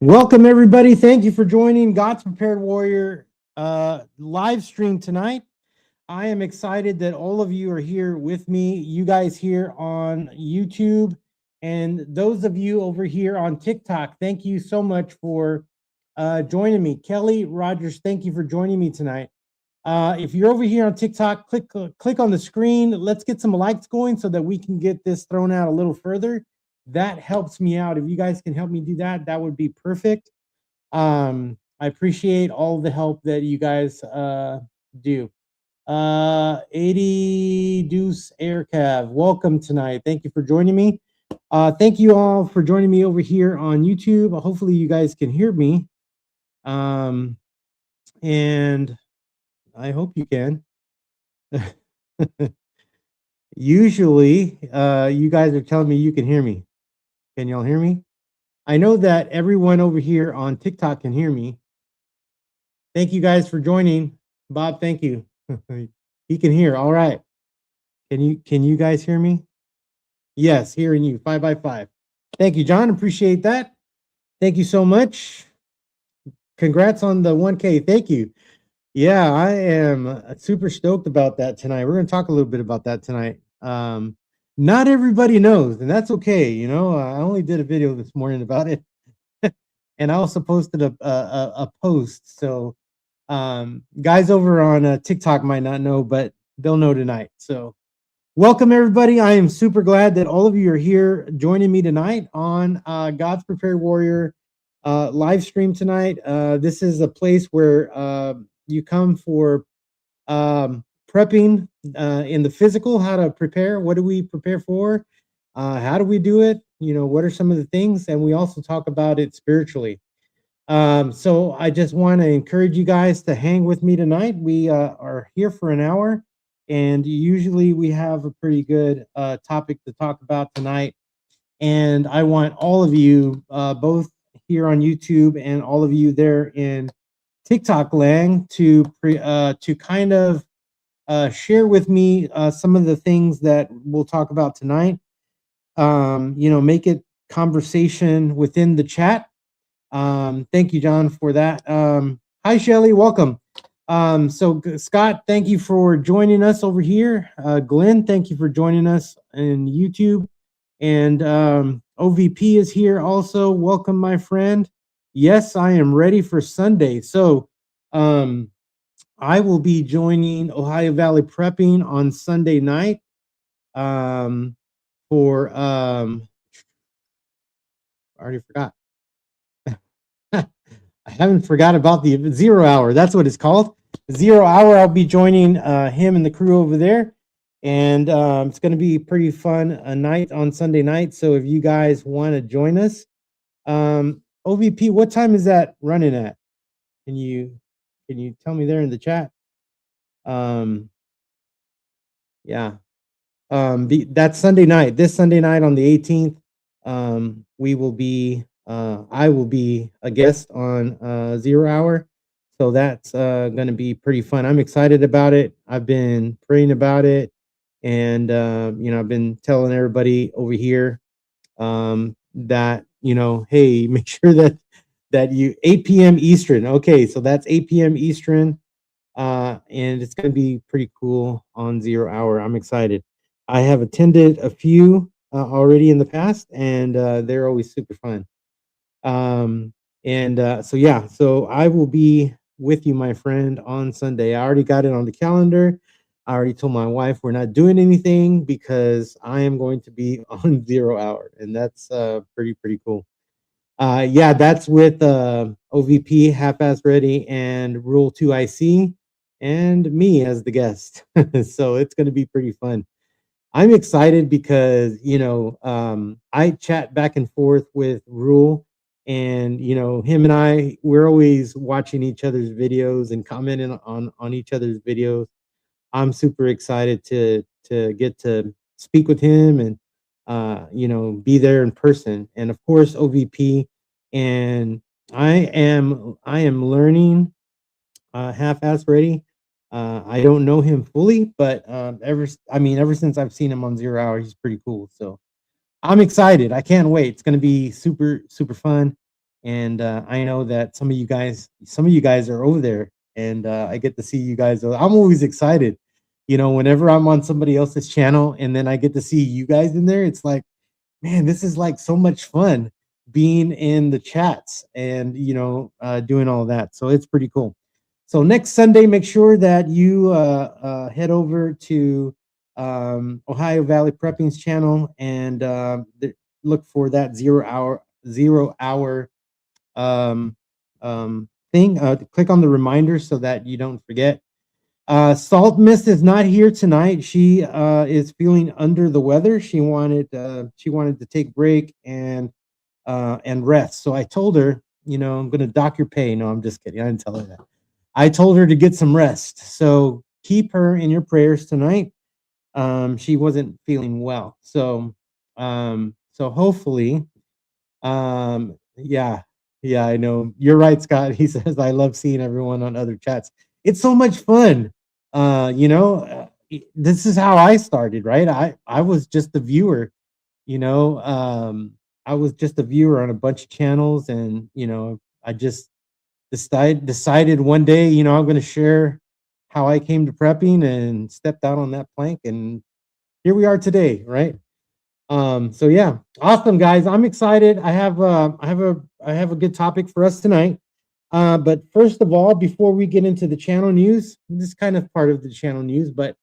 Welcome, everybody. Thank you for joining God's Prepared Warrior live stream tonight. I am excited that all of you are here with me, you guys here on YouTube, and those of you over here on TikTok. Thank you so much for joining me. Kelly Rogers, thank you for joining me tonight. If you're over here on TikTok, click on the screen. Let's get some likes going so that we can get this thrown out a little further. That helps me out. If you guys can help me do that, that would be perfect. I appreciate all the help that you guys do. 80 Deuce Air Cav, welcome tonight. Thank you for joining me. Thank you all for joining me over here on YouTube. Hopefully you guys can hear me. And I hope you can. Usually, you guys are telling me you can hear me. Can y'all hear me? I know that everyone over here on TikTok can hear me. Thank you guys for joining. Bob, thank you. He can hear. All right. Can you guys hear me? Yes, hearing you. 5 by 5. Thank you, John. Appreciate that. Thank you so much. Congrats on the 1K. Thank you. Yeah, I am super stoked about that tonight. We're going to talk a little bit about that tonight. Not everybody knows, and that's okay. You know, I only did a video this morning about it, and I also posted a post. So guys over on TikTok might not know, but they'll know tonight. So welcome, everybody. I am super glad that all of you are here joining me tonight on God's Prepared Warrior live stream tonight. This is a place where you come for prepping in the physical, how to prepare. What do we prepare for? How do we do it? You know, what are some of the things? And we also talk about it spiritually. So I just want to encourage you guys to hang with me tonight. We are here for an hour, and usually we have a pretty good topic to talk about tonight. And I want all of you, both here on YouTube and all of you there in TikTok land, to kind of share with me some of the things that we'll talk about tonight. You know, make it conversation within the chat. Thank you, John, for that. Hi, Shelly, welcome. So Scott, thank you for joining us over here. Glenn, thank you for joining us in YouTube. And OVP is here also. Welcome, my friend. Yes, I am ready for Sunday. So I will be joining Ohio Valley Prepping on Sunday night for I already forgot. I haven't forgot about the 0 hour. That's what it's called. 0 hour. I'll be joining him and the crew over there. And it's going to be pretty fun a night on Sunday night. So if you guys want to join us, OVP, what time is that running at? Can you tell me there in the chat? Yeah. That's Sunday night. This Sunday night on the 18th, we will be I will be a guest on 0 hour. So that's going to be pretty fun. I'm excited about it. I've been praying about it, and you know, I've been telling everybody over here that, you know, hey, make sure that you 8 p.m. Eastern. Okay, so that's 8 p.m. Eastern, and it's going to be pretty cool on 0 hour. I'm excited. I have attended a few already in the past, and they're always super fun. So yeah, so I will be with you, my friend, on Sunday. I already got it on the calendar. I already told my wife we're not doing anything because I am going to be on 0 hour, and that's pretty cool. Yeah, that's with OVP, Half-Ass Ready, and Rule 2 IC, and me as the guest. So it's going to be pretty fun. I'm excited because, you know, I chat back and forth with Rule, and, you know, him and we're always watching each other's videos and commenting on each other's videos. I'm super excited to get to speak with him and, you know, be there in person. And of course, OVP. And I am learning Half-Ass Ready. I don't know him fully, but ever since I've seen him on 0 hour, he's pretty cool. So I'm excited. I can't wait. It's going to be super fun. And I know that some of you guys are over there, and I get to see you guys. I'm always excited, whenever I'm on somebody else's channel, and then I get to see you guys in there. It's like, man, this is like so much fun being in the chats and doing all that. So it's pretty cool. So next Sunday, make sure that you head over to Ohio Valley Prepping's channel and look for that 0 hour um, thing. Click on the reminder so that you don't forget. Salt Mist is not here tonight. She is feeling under the weather. She wanted to take a break and rest. So I told her, I'm going to dock your pay. No, I'm just kidding. I didn't tell her that. I told her to get some rest. So keep her in your prayers tonight. She wasn't feeling well. So hopefully, yeah, I know. You're right, Scott. He says, I love seeing everyone on other chats. It's so much fun. This is how I started, right? I was just a viewer, I was just a viewer on a bunch of channels, and I just decided one day, I'm going to share how I came to prepping and stepped out on that plank, and here we are today, right? So yeah, awesome guys. I'm excited. I have a good topic for us tonight. But first of all, before we get into the channel news, this is kind of part of the channel news, but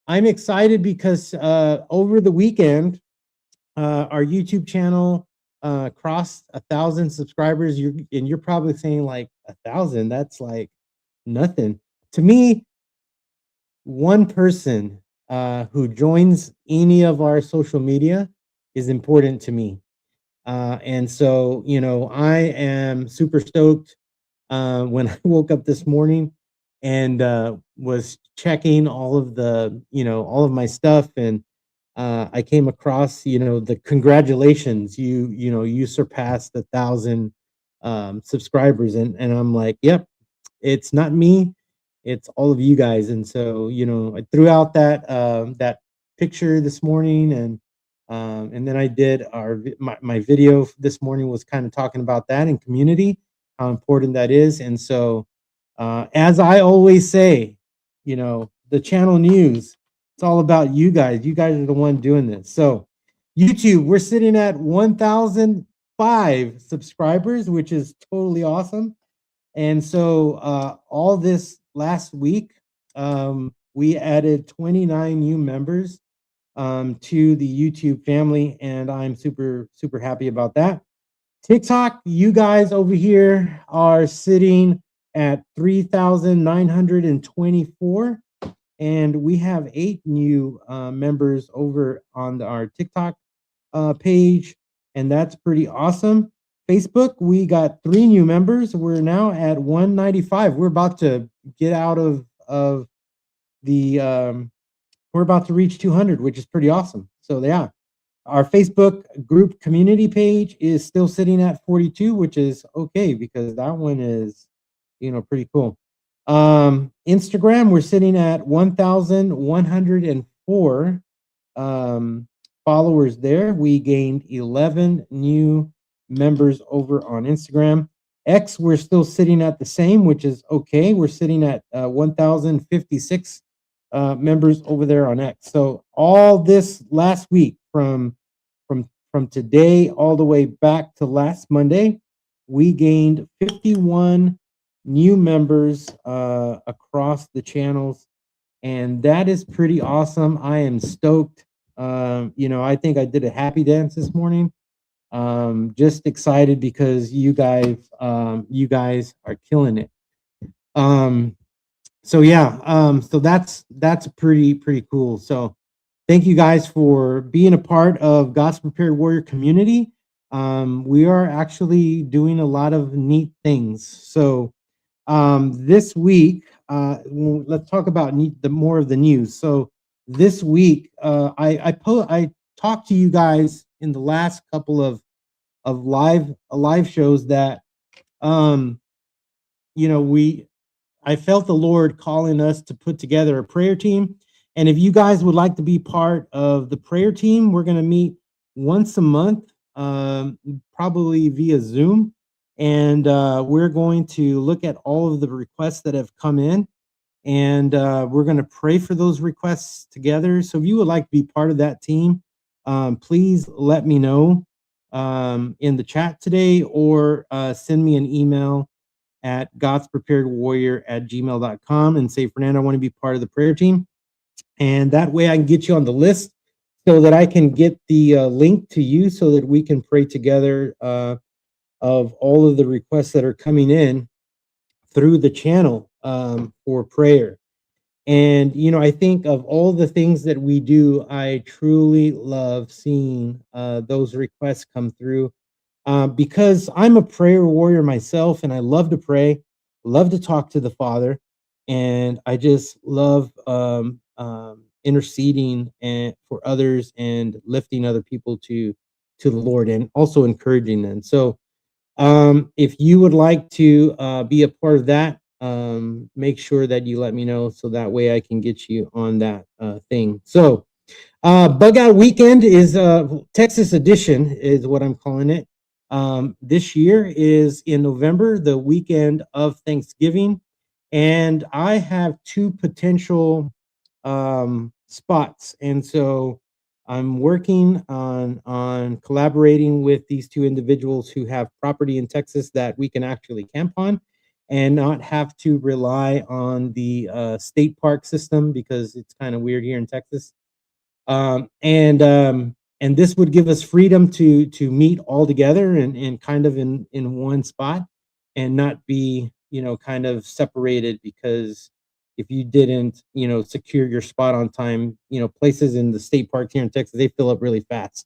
I'm excited because over the weekend, our YouTube channel crossed 1,000 subscribers. You're probably saying like 1,000. That's like nothing to me. One person who joins any of our social media is important to me. And so, I am super stoked when I woke up this morning and was checking all of all of my stuff. And I came across, the congratulations, you surpassed 1,000 subscribers. And I'm like, yep, it's not me, it's all of you guys. And so, I threw out that picture this morning, and then I did my video this morning was kind of talking about that in community, how important that is. And so, as I always say, the channel news, it's all about you guys. You guys are the one doing this. So YouTube, we're sitting at 1,005 subscribers, which is totally awesome. And so all this last week, we added 29 new members to the YouTube family, and I'm super, super happy about that. TikTok, you guys over here are sitting at 3,924, and we have 8 new members over on our TikTok page, and that's pretty awesome. Facebook, we got 3 new members. We're now at 195. We're about to get out of the we're about to reach 200, which is pretty awesome. So yeah, our Facebook group community page is still sitting at 42, which is okay because that one is, pretty cool. Instagram, we're sitting at 1,104 followers there. We gained 11 new members over on Instagram. X, we're still sitting at the same, which is okay. We're sitting at 1,056 members over there on X. So all this last week, from today all the way back to last Monday, we gained 51 new members across the channels, and that is pretty awesome. I am stoked. I think I did a happy dance this morning. Just excited because you guys are killing it. So yeah, so that's pretty cool. So thank you guys for being a part of God's Prepared Warrior community. We are actually doing a lot of neat things. So this week, let's talk about the more of the news. So this week, I talked to you guys in the last couple of live shows that I felt the Lord calling us to put together a prayer team. And if you guys would like to be part of the prayer team, we're going to meet once a month, probably via Zoom. and we're going to look at all of the requests that have come in, and we're going to pray for those requests together. So if you would like to be part of that team, please let me know in the chat today, or send me an email at godspreparedwarrior@gmail.com and say, Fernando, I want to be part of the prayer team. And that way I can get you on the list so that I can get the link to you so that we can pray together of all of the requests that are coming in through the channel for prayer. And, I think of all the things that we do, I truly love seeing those requests come through, because I'm a prayer warrior myself, and I love to pray, love to talk to the Father, and I just love interceding and for others and lifting other people to the Lord, and also encouraging them. So if you would like to be a part of that, make sure that you let me know so that way I can get you on that thing. So Bug Out Weekend is Texas edition is what I'm calling it. This year is in November, the weekend of Thanksgiving, and I have two potential spots, and so I'm working on collaborating with these two individuals who have property in Texas that we can actually camp on, and not have to rely on the state park system, because it's kind of weird here in Texas. And this would give us freedom to meet all together and kind of in one spot, and not be kind of separated, because if you didn't secure your spot on time, places in the state parks here in Texas, they fill up really fast.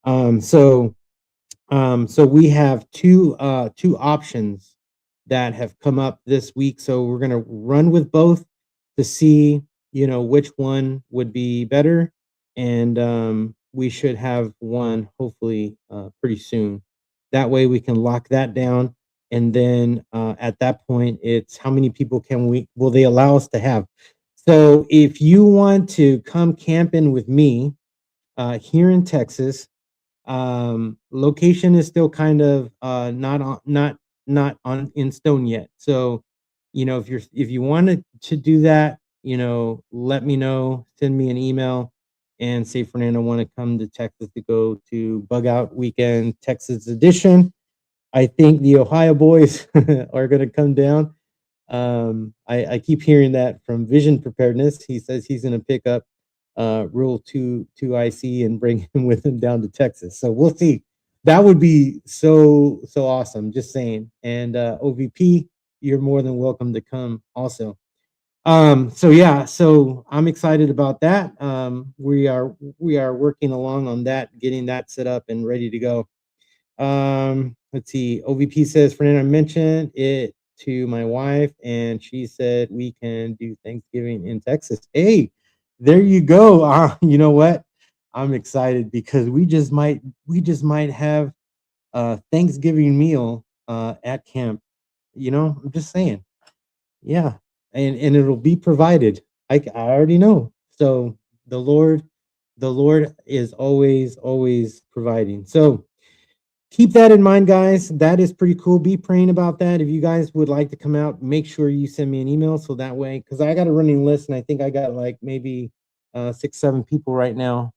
So we have two options that have come up this week. So we're gonna run with both to see which one would be better, and we should have one hopefully pretty soon. That way we can lock that down, and then at that point, it's how many people will they allow us to have. So if you want to come camping with me here in Texas, location is still kind of not on in stone yet. So, if you wanted to do that, let me know, send me an email and say, Fernando, want to come to Texas to go to Bug Out Weekend Texas edition. I think the Ohio boys are going to come down. I keep hearing that from Vision Preparedness. He says he's going to pick up Rule 2IC and bring him with him down to Texas. So we'll see. That would be so awesome. Just saying. And OVP, you're more than welcome to come also. So yeah, so I'm excited about that. We are working along on that, getting that set up and ready to go. Let's see. OVP says, Fernando, I mentioned it to my wife, and she said we can do Thanksgiving in Texas. Hey, there you go. You know what? I'm excited because we just might have a Thanksgiving meal at camp. I'm just saying. Yeah, and it'll be provided. I already know. So the Lord is always providing. So keep that in mind, guys. That is pretty cool. Be praying about that. If you guys would like to come out, make sure you send me an email, so that way, because I got a running list, and I think I got like maybe 6-7 people right now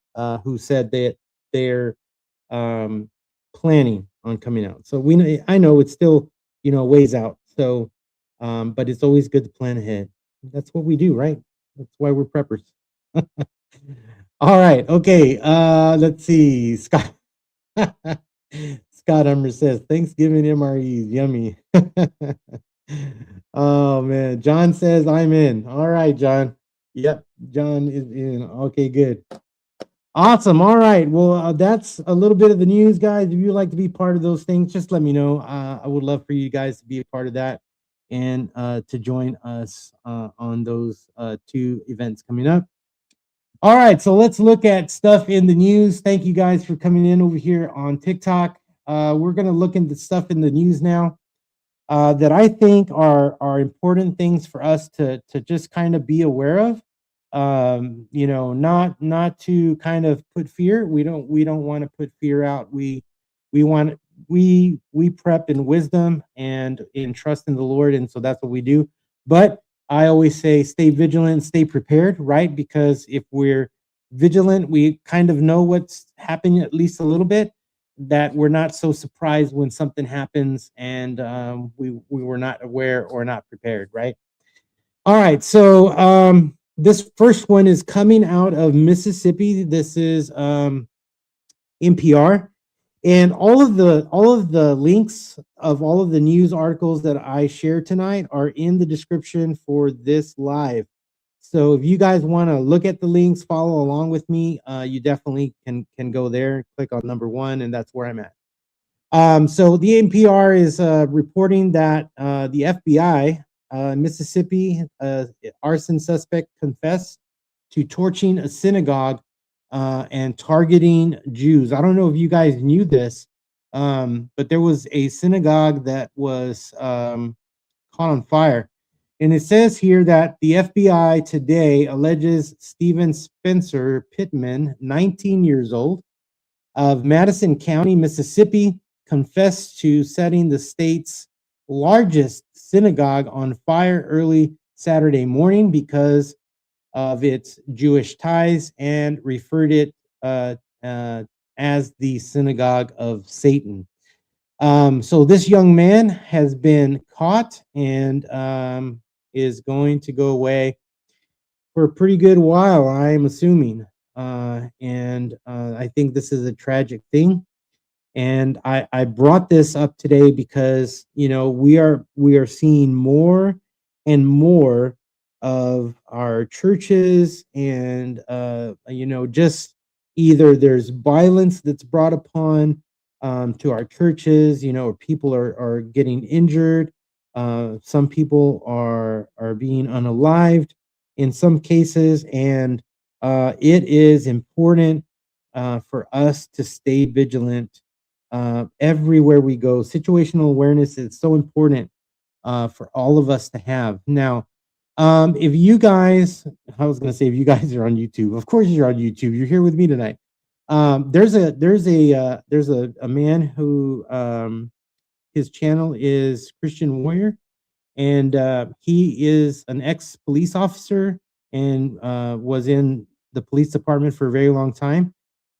who said that they're planning on coming out. So I know it's still ways out. So, but it's always good to plan ahead. That's what we do, right? That's why we're preppers. All right. Okay. Let's see. Scott. Scott Hummer says Thanksgiving MREs, yummy. Oh man. John says I'm in. All right, John. Yep, John is in. Okay, good. Awesome. All right. Well, that's a little bit of the news, guys. If you'd like to be part of those things, just let me know. I would love for you guys to be a part of that, and to join us on those two events coming up. All right, so let's look at stuff in the news. Thank you guys for coming in over here on TikTok. We're going to look into stuff in the news now that I think are important things for us to just kind of be aware of. Not to kind of put fear. We don't want to put fear out. We want we prep in wisdom and in trust in the Lord, and so that's what we do. But I always say stay vigilant, stay prepared, right? Because if we're vigilant, we kind of know what's happening at least a little bit, that we're not so surprised when something happens and we were not aware or not prepared, right? All right, so this first one is coming out of Mississippi. This is NPR, and all of the links of all of the news articles that I share tonight are in the description for this live. So if you guys want to look at the links, follow along with me, you definitely can go there, click on number one, and that's where I'm at. So the NPR is reporting that the FBI, Mississippi, arson suspect confessed to torching a synagogue and targeting Jews. I don't know if you guys knew this, but there was a synagogue that was caught on fire. And it says here that the FBI today alleges Stephen Spencer Pittman, 19 years old, of Madison County, Mississippi, confessed to setting the state's largest synagogue on fire early Saturday morning because of its Jewish ties, and referred it as the synagogue of Satan. So this young man has been caught and is going to go away for a pretty good while, I'm assuming. And I think this is a tragic thing. And I brought this up today because we are seeing more and more of our churches, and just either there's violence that's brought upon to our churches, or people are getting injured. Some people are being unalived in some cases, and it is important for us to stay vigilant everywhere we go. Situational awareness is so important for all of us to have. Now, if you guys, I was going to say, if you guys are on YouTube, of course you're on YouTube. You're here with me tonight. There's a man who his channel is Christian Warrior, and he is an ex police officer and was in the police department for a very long time.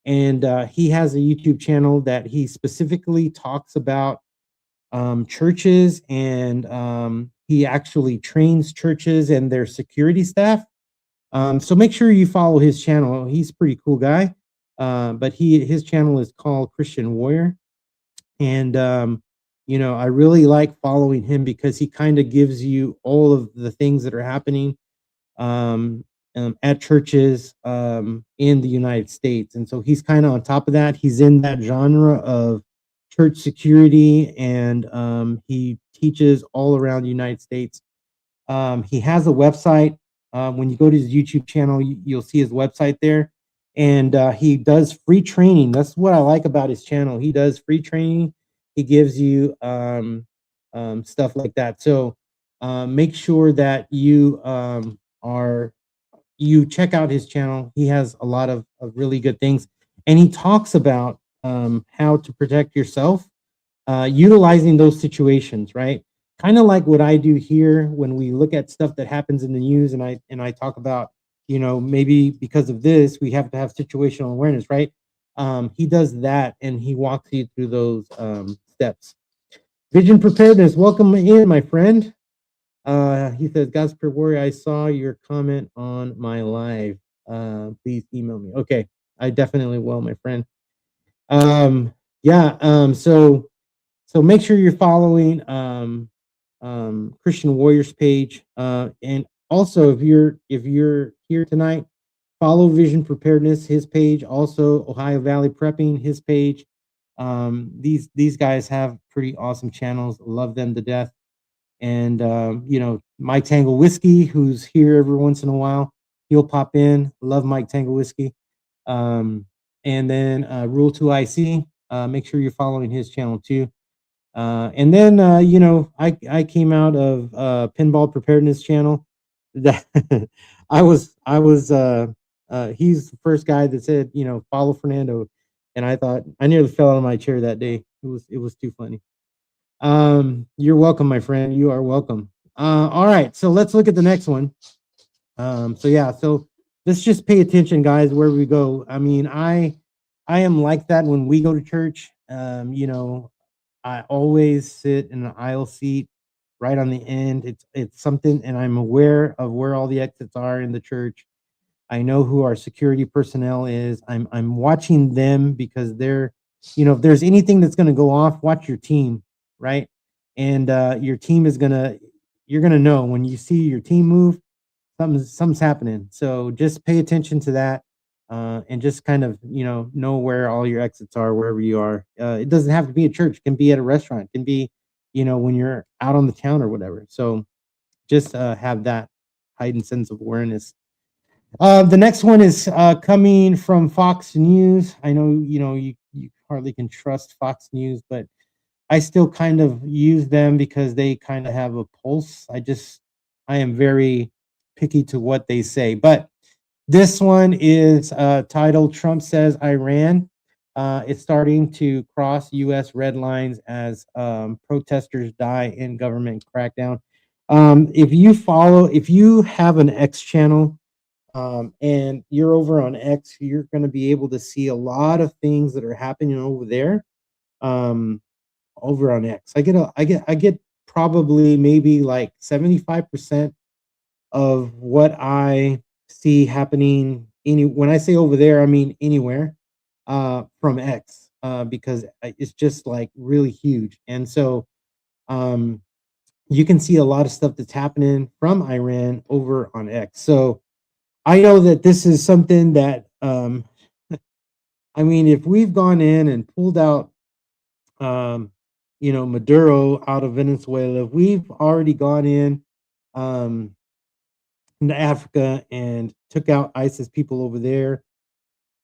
And he has a YouTube channel that he specifically talks about churches, and he actually trains churches and their security staff. So make sure you follow his channel. He's a pretty cool guy. But his channel is called Christian Warrior. And I really like following him because he kind of gives you all of the things that are happening at churches in the United States. And so he's kind of on top of that. He's in that genre of church security, and he teaches all around the United States. He has a website. When you go to his YouTube channel, you'll see his website there. And he does free training. That's what I like about his channel. He does free training. He gives you stuff like that. So make sure that you check out his channel. He has a lot of really good things. And he talks about how to protect yourself, utilizing those situations, right? Kind of like what I do here when we look at stuff that happens in the news, and I talk about, maybe because of this, we have to have situational awareness, right? He does that, and he walks you through those steps. Vision preparedness, welcome in, my friend. He says, God's Per Warrior, I saw your comment on my live. Please email me. Okay, I definitely will, my friend. So make sure you're following Christian Warriors page. And also, if you're here tonight, follow Vision Preparedness, his page. Also, Ohio Valley Prepping, his page. These guys have pretty awesome channels. Love them to death. And Mike Tangle Whiskey, who's here every once in a while, he'll pop in. Love Mike Tangle Whiskey. And then Rule 2 IC. Make sure you're following his channel too. And then I came out of Pinball Preparedness channel. That he's the first guy that said, follow Fernando. And I thought, I nearly fell out of my chair that day. It was too funny. You're welcome, my friend. You are welcome. All right, so let's look at the next one. So yeah, so let's just pay attention, guys, where we go. I mean, I am like that when we go to church. I always sit in an aisle seat right on the end. It's something, and I'm aware of where all the exits are in the church. I know who our security personnel is. I'm watching them because they're, if there's anything that's going to go off, watch your team, right? And your team is gonna, you're gonna know when you see your team move, something's happening. So just pay attention to that, and just kind of know where all your exits are wherever you are. It doesn't have to be a church; it can be at a restaurant, it can be when you're out on the town or whatever. So just have that heightened sense of awareness. The next one is coming from Fox News. I know you hardly can trust Fox News, but I still kind of use them because they kind of have a pulse. I am very picky to what they say. But this one is titled Trump Says Iran. It's starting to cross U.S. red lines as protesters die in government crackdown. If you have an X channel, and you're over on X, you're going to be able to see a lot of things that are happening over there. Um, Over on X, I get probably maybe like 75% of what I see happening. When I say over there, I mean anywhere from X, because it's just like really huge, and so um, you can see a lot of stuff that's happening from Iran over on X. So I know that this is something that, I mean, if we've gone in and pulled out, Maduro out of Venezuela, if we've already gone um, into Africa and took out ISIS people over there.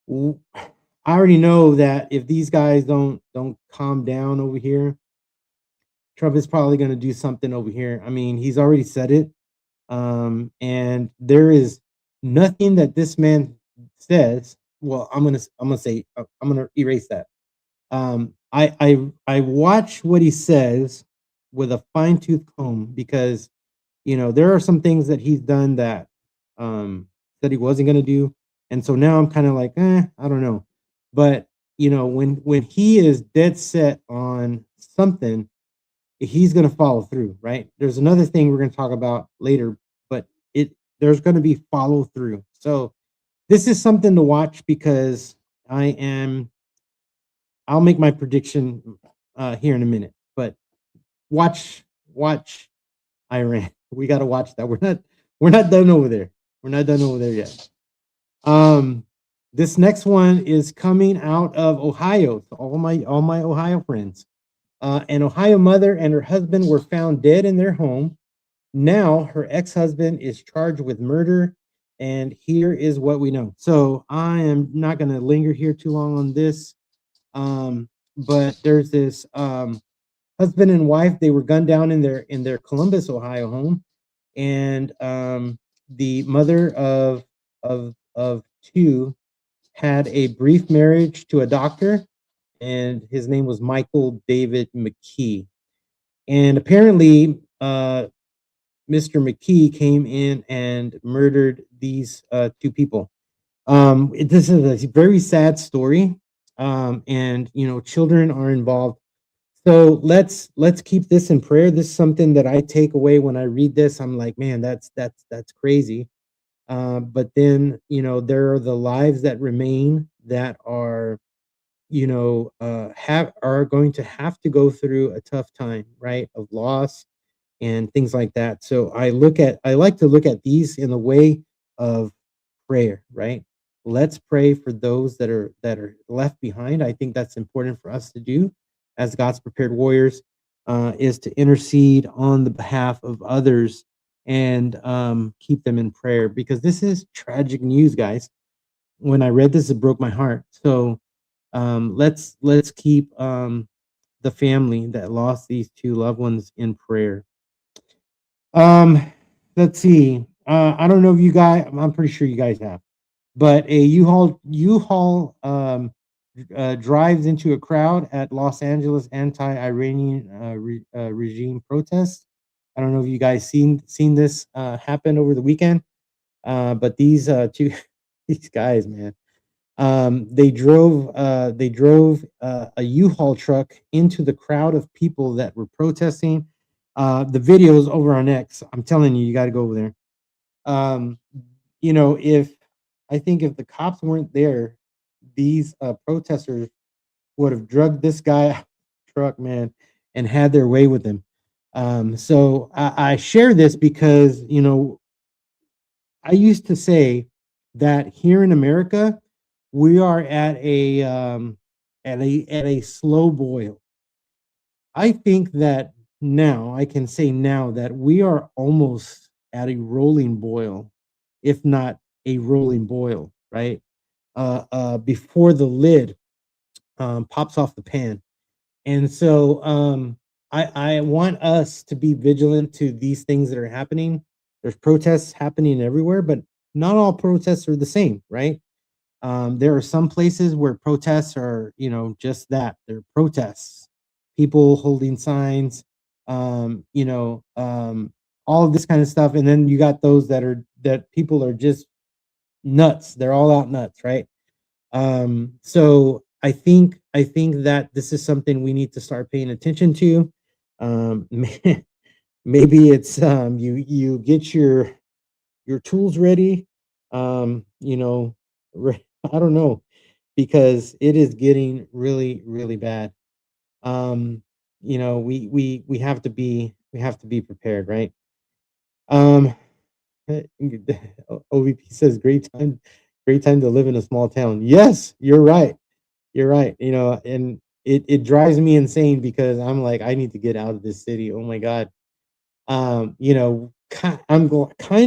I already know that if these guys don't calm down over here, Trump is probably going to do something over here. I mean, he's already said it. And there is nothing that this man says. Well, I'm gonna say, I'm gonna erase that. I watch what he says with a fine tooth comb, because there are some things that he's done that he wasn't gonna do, and so now I'm kind of like, I don't know. But when he is dead set on something, he's going to follow through, right? There's another thing we're going to talk about later, but there's going to be follow through. So this is something to watch, because I'll make my prediction here in a minute, but watch Iran. We got to watch that. We're not done over there. We're not done over there yet. Um, this next one is coming out of Ohio. So all my Ohio friends. An Ohio mother and her husband were found dead in their home. Now her ex-husband is charged with murder, and here is what we know. So I am not going to linger here too long on this, but there's this husband and wife. They were gunned down in their Columbus, Ohio home, and the mother of two had a brief marriage to a doctor, and his name was Michael David McKee. And apparently, Mr. McKee came in and murdered these two people. This is a very sad story, and children are involved. So let's keep this in prayer. This is something that I take away when I read this. I'm like, man, that's crazy. But then there are the lives that remain that are have are going to have to go through a tough time, right, of loss and things like that. So I like to look at these in the way of prayer, right? Let's pray for those that are left behind. I think that's important for us to do as God's prepared warriors, is to intercede on the behalf of others, and keep them in prayer, because this is tragic news, guys. When I read this, it broke my heart. So let's keep the family that lost these two loved ones in prayer. Um, let's see. I don't know if you guys. I'm pretty sure you guys have, but a U-Haul drives into a crowd at Los Angeles anti-Iranian regime protest. I don't know if you guys seen this happen over the weekend, but these two these guys, man, they drove a U-Haul truck into the crowd of people that were protesting. The videos over on X. I'm telling you, you got to go over there. Um, if I think if the cops weren't there, these protesters would have drugged this guy out of the truck, man, and had their way with him. So I share this because I used to say that here in America we are at a slow boil. I think that now I can say now that we are almost at a rolling boil, if not a rolling boil, right? Before the lid pops off the pan. And so I want us to be vigilant to these things that are happening. There's protests happening everywhere, but not all protests are the same, right? There are some places where protests are, just that. They're protests, people holding signs, all of this kind of stuff. And then you got those that people are just nuts. They're all out nuts, right? So I think that this is something we need to start paying attention to. Um, maybe it's you get your tools ready. Um, you know, I don't know, because it is getting really really bad. Um, we have to be prepared, right? Um, OVP says great time to live in a small town. Yes, you're right. You're right. And it drives me insane because I'm like, I need to get out of this city. Oh my God. Kind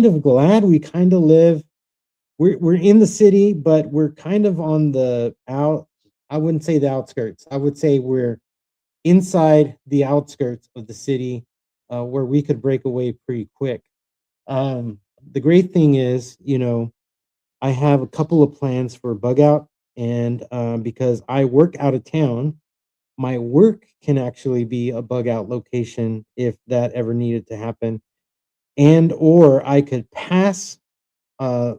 of glad we kind of live. We're in the city, but we're kind of on the out. I wouldn't say the outskirts. I would say we're inside the outskirts of the city, where we could break away pretty quick. The great thing is, I have a couple of plans for bug out, and because I work out of town, my work can actually be a bug out location if that ever needed to happen, and or I could pass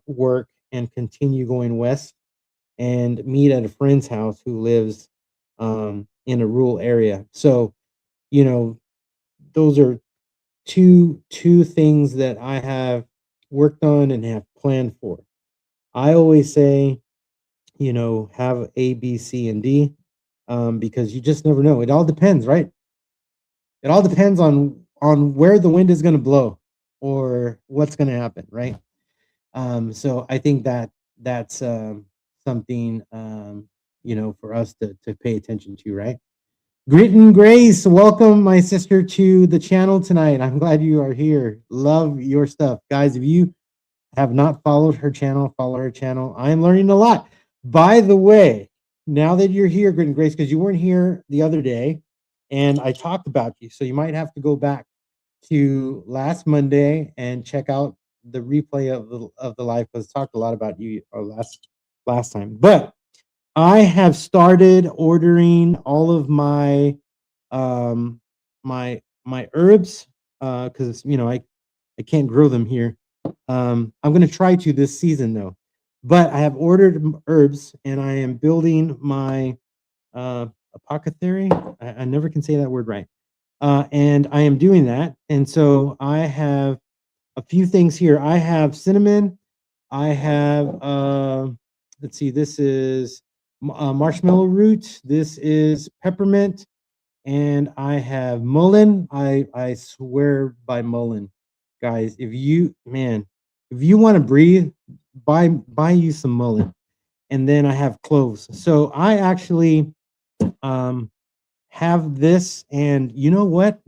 work and continue going west and meet at a friend's house who lives in a rural area. So, you know, those are two things that I have worked on and have planned for. I always say, have A, B, C, and D, because you just never know. It all depends, right? It all depends on where the wind is going to blow or what's going to happen, right? So I think that's something for us to pay attention to, right? Grit and Grace, welcome my sister to the channel tonight. I'm glad you are here. Love your stuff, guys. If you have not followed her channel, follow her channel. I am learning a lot. By the way, now that you're here, Grit and Grace, because you weren't here the other day, and I talked about you, so you might have to go back to last Monday and check out the replay of the live, because I talked a lot about you last time. But I have started ordering all of um my herbs, because I can't grow them here. I'm going to try to this season though. But I have ordered herbs, and I am building my apothecary. I never can say that word right. And I am doing that. And so I have a few things here. I have cinnamon. I have let's see, this is marshmallow root. This is peppermint, and I have mullein. I swear by mullein, guys. If you want to breathe, buy you some mullein. And then I have cloves. So I actually um have this, and you know what?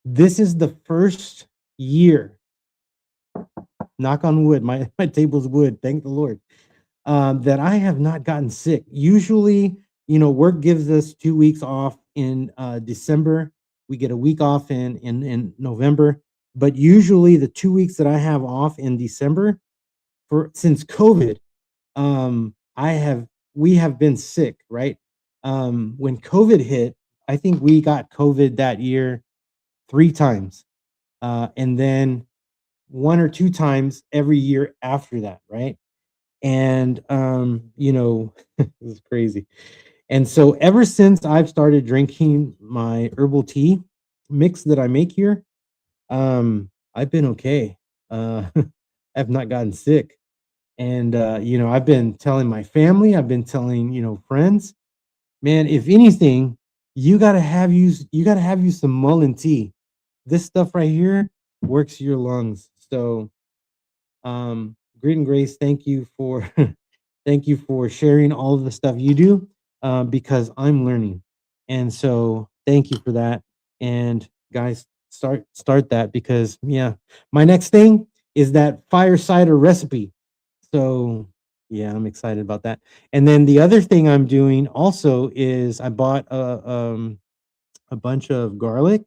This is the first year, knock on wood, my table's wood, thank the Lord, that I have not gotten sick. Usually, work gives us 2 weeks off in December. We get a week off in November. But usually the 2 weeks that I have off in December, for since COVID, I have we have been sick, right? When COVID hit, I think we got COVID that year 3 times, and then 1 or 2 times every year after that, right? And this is crazy. And so ever since I've started drinking my herbal tea mix that I make here, I've been okay. I've not gotten sick. And I've been telling my family, I've been telling, friends, man, if anything, you gotta have you some mullein tea. This stuff right here works your lungs. So great and grace, thank you for thank you for sharing all of the stuff you do, because I'm learning. And so thank you for that. And guys, start that, because yeah, my next thing is that fire cider recipe. So yeah, I'm excited about that. And then the other thing I'm doing also is I bought a bunch of garlic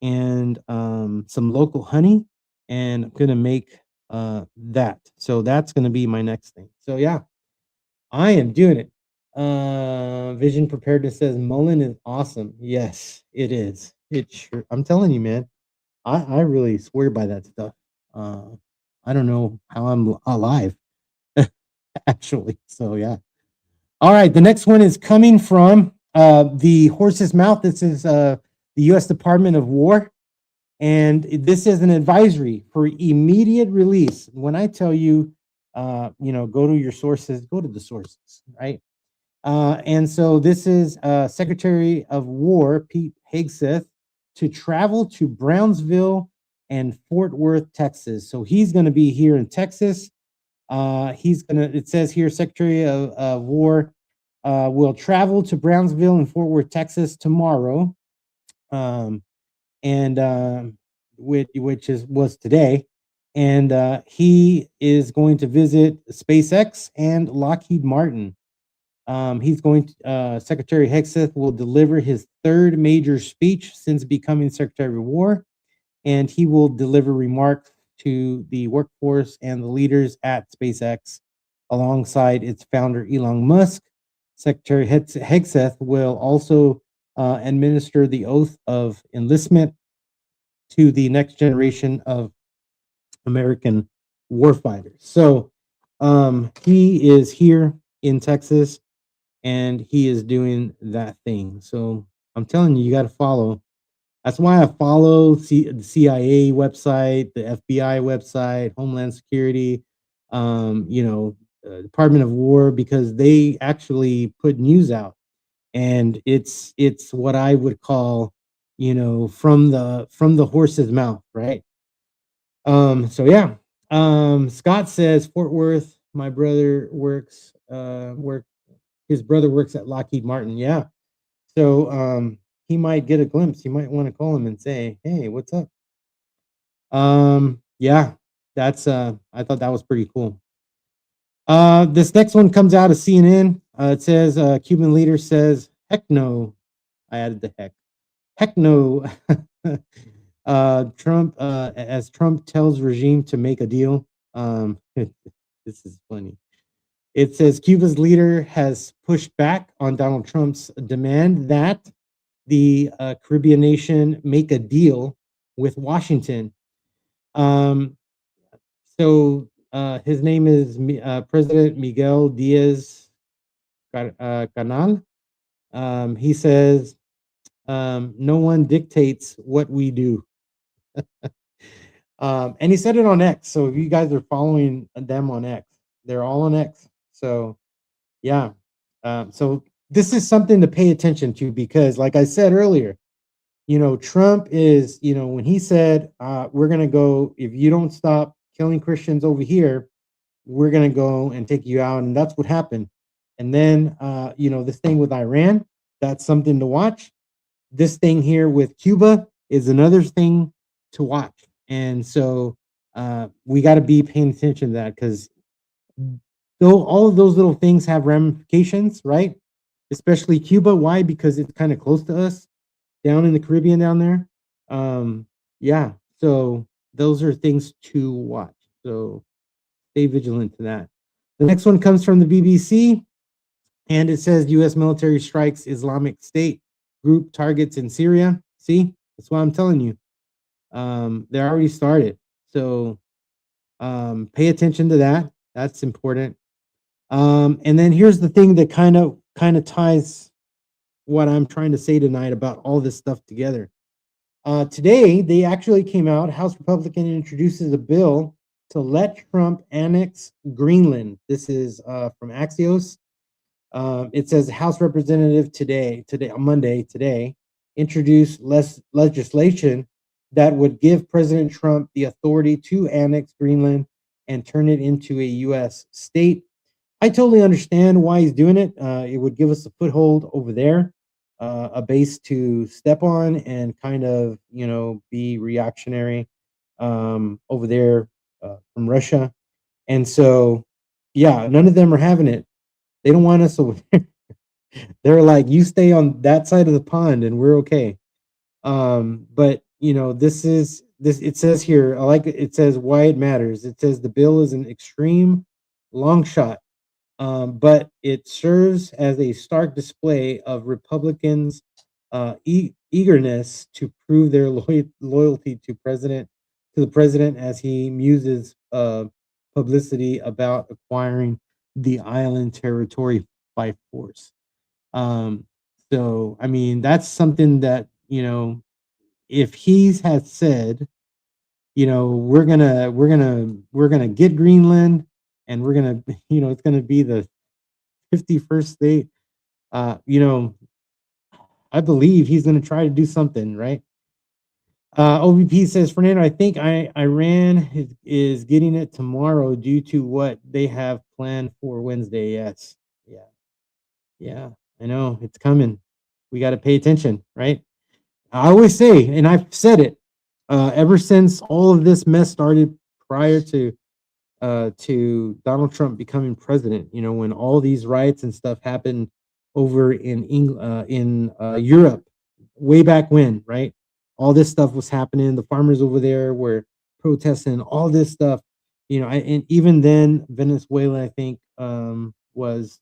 and some local honey, and I'm gonna make that. So that's gonna be my next thing. So yeah, I am doing it. Vision Preparedness says Mullen is awesome. Yes, it is. It sure. I'm telling you, man. I really swear by that stuff. Uh, I don't know how I'm alive, actually. So yeah. All right. The next one is coming from the horse's mouth. This is the U.S. Department of War. And this is an advisory for immediate release. When I tell you, go to your sources, go to the sources, right? And so this is Secretary of War Pete Hegseth to travel to Brownsville and Fort Worth, Texas. So he's going to be here in Texas. It says here, Secretary of War will travel to Brownsville and Fort Worth, Texas tomorrow. And which was today, and he is going to visit SpaceX and Lockheed Martin. Secretary Hegseth will deliver his third major speech since becoming Secretary of War, and he will deliver remarks to the workforce and the leaders at SpaceX alongside its founder Elon Musk. Secretary Hegseth will also administer the oath of enlistment to the next generation of American warfighters. So he is here in Texas, and he is doing that thing. So I'm telling you, you got to follow. That's why I follow the CIA website, the FBI website, Homeland Security, Department of War, because they actually put news out, and it's what I would call, from the horse's mouth, right? So yeah. Scott says Fort Worth, my brother his brother works at Lockheed Martin. Yeah. So he might get a glimpse. You might want to call him and say, "Hey, what's up?" Yeah, that's I thought that was pretty cool. This next one comes out of CNN. It says Cuban leader says, "Heck no." I added the heck. Heck no. Trump, as Trump tells regime to make a deal. This is funny. It says Cuba's leader has pushed back on Donald Trump's demand that the Caribbean nation make a deal with Washington. Um, his name is President Miguel Diaz Canal. He says, no one dictates what we do. And he said it on X. So if you guys are following them on X, they're all on X. So yeah. So this is something to pay attention to, because like I said earlier, Trump is, when he said, we're going to go, if you don't stop killing Christians over here, we're going to go and take you out. And that's what happened. And then, this thing with Iran, that's something to watch. This thing here with Cuba is another thing to watch. And so we got to be paying attention to that, because though all of those little things have ramifications, right? Especially Cuba. Why? Because it's kind of close to us down in the Caribbean down there. Yeah. So those are things to watch. So stay vigilant to that. The next one comes from the BBC. And it says U.S. military strikes Islamic State group targets in Syria. See, that's why I'm telling you. They already started. So pay attention to that. That's important. And then here's the thing that kind of ties what I'm trying to say tonight about all this stuff together. Today, they actually came out. House Republican introduces a bill to let Trump annex Greenland. This is from Axios. It says House Representative today on Monday, today, introduced legislation that would give President Trump the authority to annex Greenland and turn it into a U.S. state. I totally understand why he's doing it. It would give us a foothold over there, a base to step on and kind of, be reactionary over there from Russia. And so, yeah, none of them are having it. They don't want us over there. They're like, you stay on that side of the pond and we're okay. But this it says here, I like it, it says why it matters. It says the bill is an extreme long shot, but it serves as a stark display of Republicans' eagerness to prove their loyalty to the president as he muses publicity about acquiring the island territory by force. Um, so I mean, that's something that, if he has said, we're gonna get Greenland, and we're gonna, it's gonna be the 51st state. You know, I believe he's gonna try to do something, right? OVP says, Fernando, I think Iran is getting it tomorrow due to what they have planned for Wednesday. Yes. Yeah. Yeah. I know it's coming. We got to pay attention, right? I always say, and I've said it, ever since all of this mess started prior to Donald Trump becoming president. When all these riots and stuff happened over in Europe, way back when, right? All this stuff was happening. The farmers over there were protesting. All this stuff, and even then, Venezuela, I think, was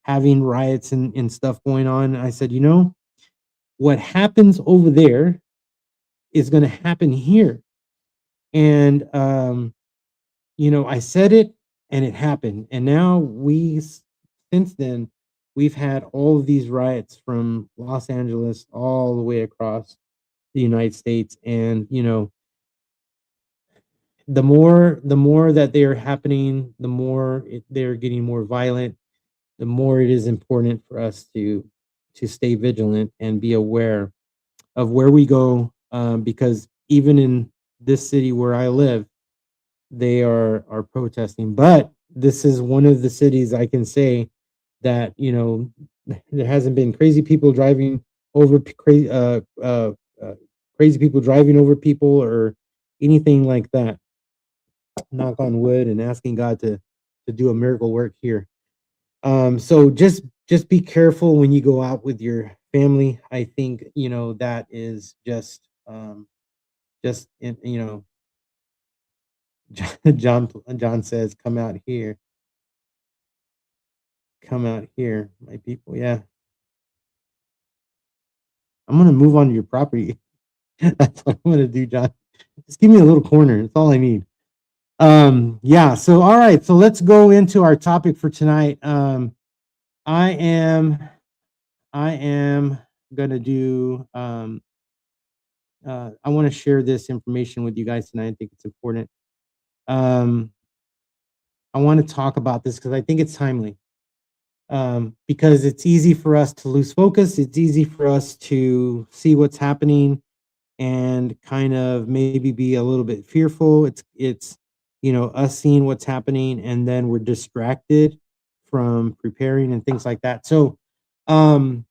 having riots and stuff going on. I said, what happens over there is going to happen here. And I said it and it happened. And now since then, we've had all of these riots from Los Angeles all the way across the United States. And, the more that they are happening, the more they're getting more violent, the more it is important for us to stay vigilant and be aware of where we go, because even in this city where I live, they are protesting. But this is one of the cities I can say that there hasn't been crazy people driving over crazy people driving over people or anything like that. Knock on wood and asking God to do a miracle work here. So just be careful when you go out with your family. I think that is just John says, come out here, my people. Yeah, I'm gonna move on to your property. That's what I'm gonna do, John. Just give me a little corner. That's all I need. Yeah. So all right. So let's go into our topic for tonight. I am I am gonna do. I want to share this information with you guys tonight. I think it's important. Um, I want to talk about this because I think it's timely. Because it's easy for us to lose focus. It's easy for us to see what's happening and kind of maybe be a little bit fearful. It's us seeing what's happening and then we're distracted from preparing and things like that. So I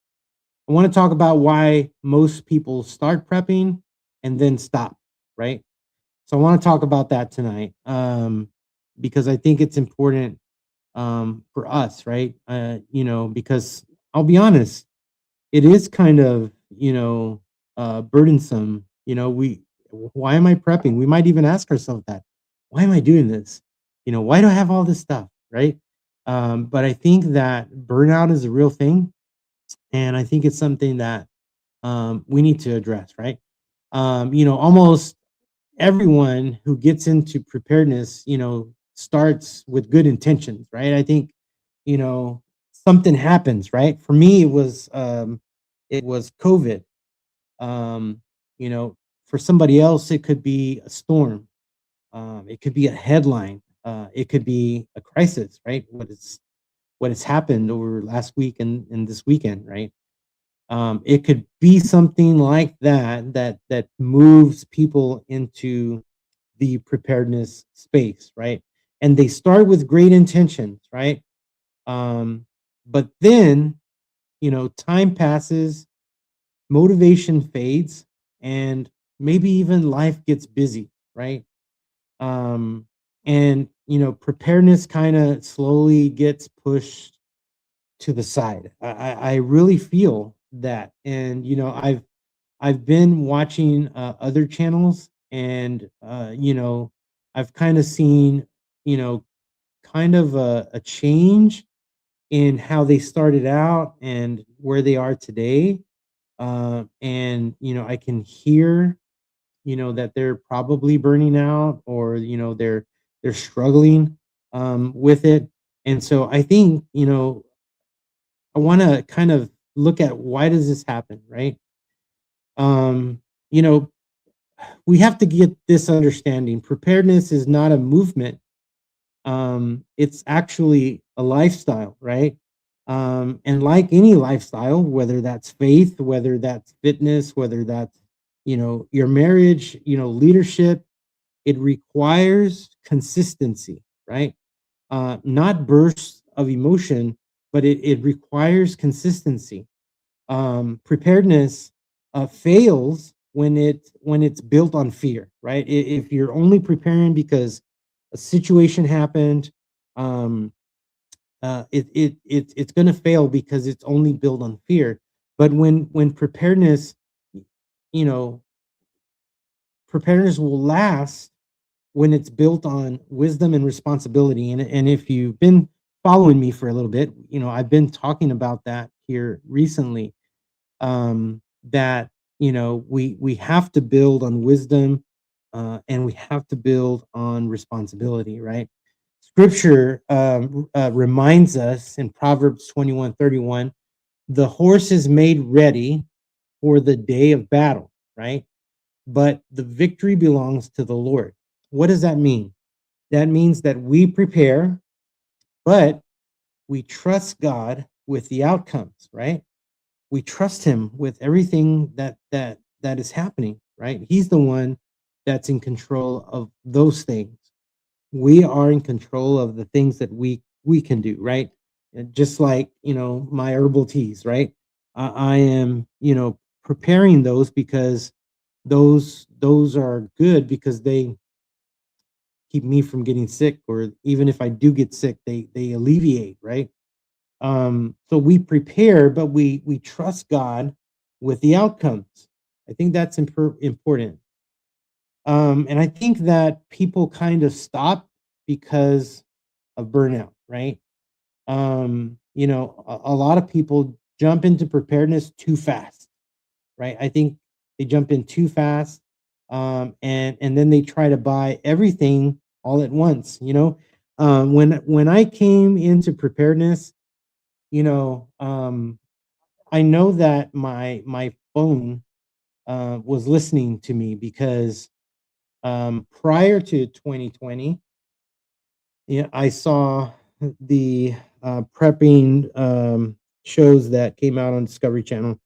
want to talk about why most people start prepping and then stop, right? So I want to talk about that tonight, because I think it's important, for us, right? Because I'll be honest, it is kind of, burdensome. Why am I prepping? We might even ask ourselves that. Why am I doing this? Why do I have all this stuff, right? But I think that burnout is a real thing, and I think it's something that we need to address, right? Almost everyone who gets into preparedness, starts with good intentions, right? I think, you know, something happens, right? For me, it was COVID. Um, you know, for somebody else, it could be a storm. It could be a headline. It could be a crisis, right? What has happened over last week and this weekend, right? It could be something like that moves people into the preparedness space, right? And they start with great intentions, right? Um, but then, time passes, motivation fades, and maybe even life gets busy, right? Um, and preparedness kind of slowly gets pushed to the side. I really feel that, and I've been watching other channels, and I've kind of seen you know kind of a change in how they started out and where they are today. And I can hear that they're probably burning out, or they're struggling with it. And so I think I want to kind of look at, why does this happen, right? um you know we have to get this understanding. Preparedness is not a movement. It's actually a lifestyle, right? And like any lifestyle, whether that's faith, whether that's fitness, whether that's your marriage, leadership, it requires consistency, right? Not bursts of emotion, but it requires consistency. Preparedness fails when it's built on fear, right? If you're only preparing because a situation happened, um, it's going to fail because it's only built on fear. But when you know, preparedness will last when it's built on wisdom and responsibility. And if you've been following me for a little bit, I've been talking about that here recently. That we have to build on wisdom, and we have to build on responsibility, right? Scripture reminds us in Proverbs 21:31, the horse is made ready for the day of battle, right? But the victory belongs to the Lord. What does that mean? That means that we prepare, but we trust God with the outcomes, right? We trust him with everything that is happening, right? He's the one that's in control of those things. We are in control of the things that we can do, right? And just like my herbal teas, right? I am preparing those because those are good, because they keep me from getting sick, or even if I do get sick, they alleviate, right? So we prepare, but we trust God with the outcomes. I think that's important. And I think that people kind of stop because of burnout, right? A lot of people jump into preparedness too fast, right? I think they jump in too fast, and then they try to buy everything all at once. When I came into preparedness, you know, um, I know that my phone was listening to me, because prior to 2020, yeah, I saw the prepping shows that came out on Discovery Channel,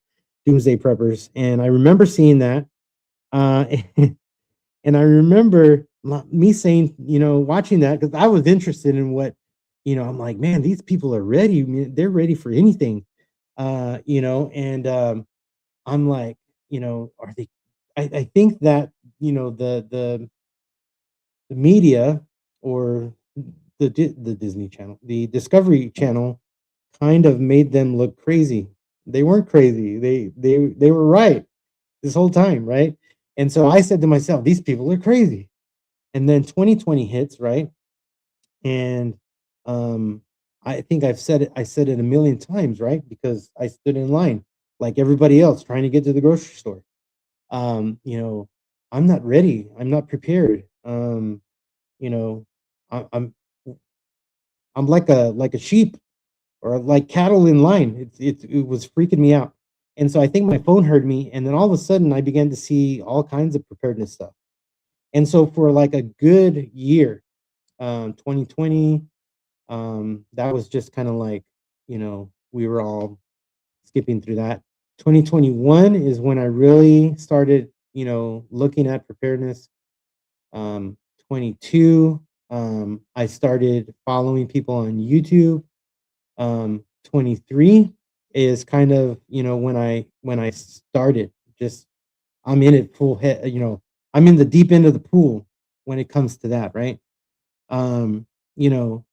Doomsday Preppers, and I remember seeing that. Uh, and I remember me saying, watching that, because I was interested in what, I'm like, man, these people are ready. They're ready for anything, and I'm like, are they? I think that the media, or the Disney Channel, the Discovery Channel, kind of made them look crazy. They weren't crazy. They were right this whole time, right? And so I said to myself, these people are crazy. And then 2020 hits, right? And um I think I said it a million times, right? Because I stood in line like everybody else trying to get to the grocery store. You know, I'm not ready. I'm not prepared. You know, I, I'm I'm like a sheep or like cattle in line. It was freaking me out. And so I think my phone heard me, and then all of a sudden I began to see all kinds of preparedness stuff. And so for like a good year, 2020, that was just kind of like, we were all skipping through that. 2021 is when I really started, looking at preparedness. 22, I started following people on YouTube. 23 is kind of, when I started, just I'm in it full head, I'm in the deep end of the pool when it comes to that, right? Um, you know,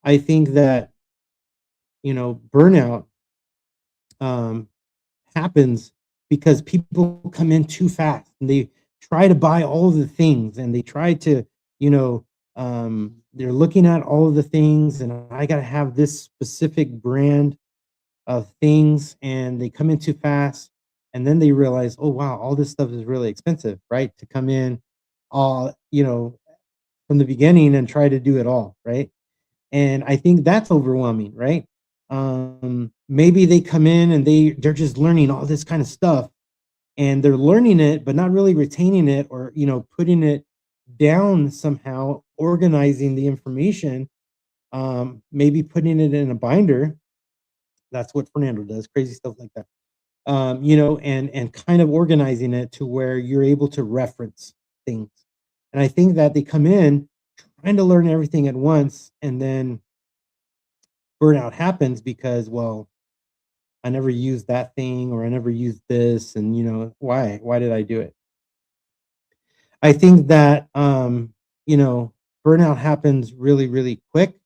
I think that, burnout um happens because people come in too fast and they try to buy all of the things and they try to, they're looking at all of the things and I got to have this specific brand of things and they come in too fast and then they realize, oh wow, all this stuff is really expensive, right? To come in all, from the beginning and try to do it all, right? And I think that's overwhelming, right? Maybe they come in and they're just learning all this kind of stuff and they're learning it but not really retaining it or putting it down somehow, organizing the information, maybe putting it in a binder. That's what Fernando does, crazy stuff like that. And kind of organizing it to where you're able to reference things. And I think that they come in trying to learn everything at once, and then burnout happens because, well, I never used that thing or I never used this, and why did I do it? I think that you know, burnout happens really, really quick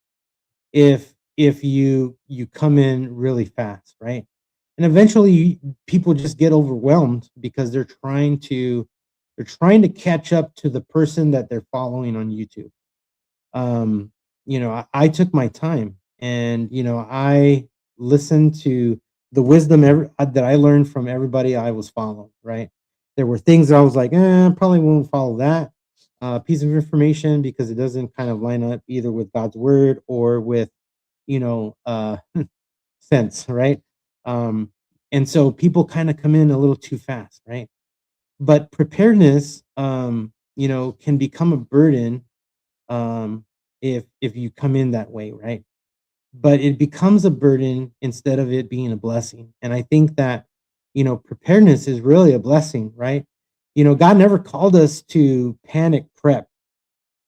if you come in really fast, right? And eventually people just get overwhelmed because they're trying to catch up to the person that they're following on YouTube. I took my time and I listened to the wisdom that I learned from everybody I was following, right? There were things that I was like, I probably won't follow that piece of information because it doesn't kind of line up either with God's word or with, you know, uh, sense, right? Um, and so people kind of come in a little too fast, right? But preparedness, can become a burden if you come in that way, right? But it becomes a burden instead of it being a blessing. And I think that preparedness is really a blessing, right? God never called us to panic prep,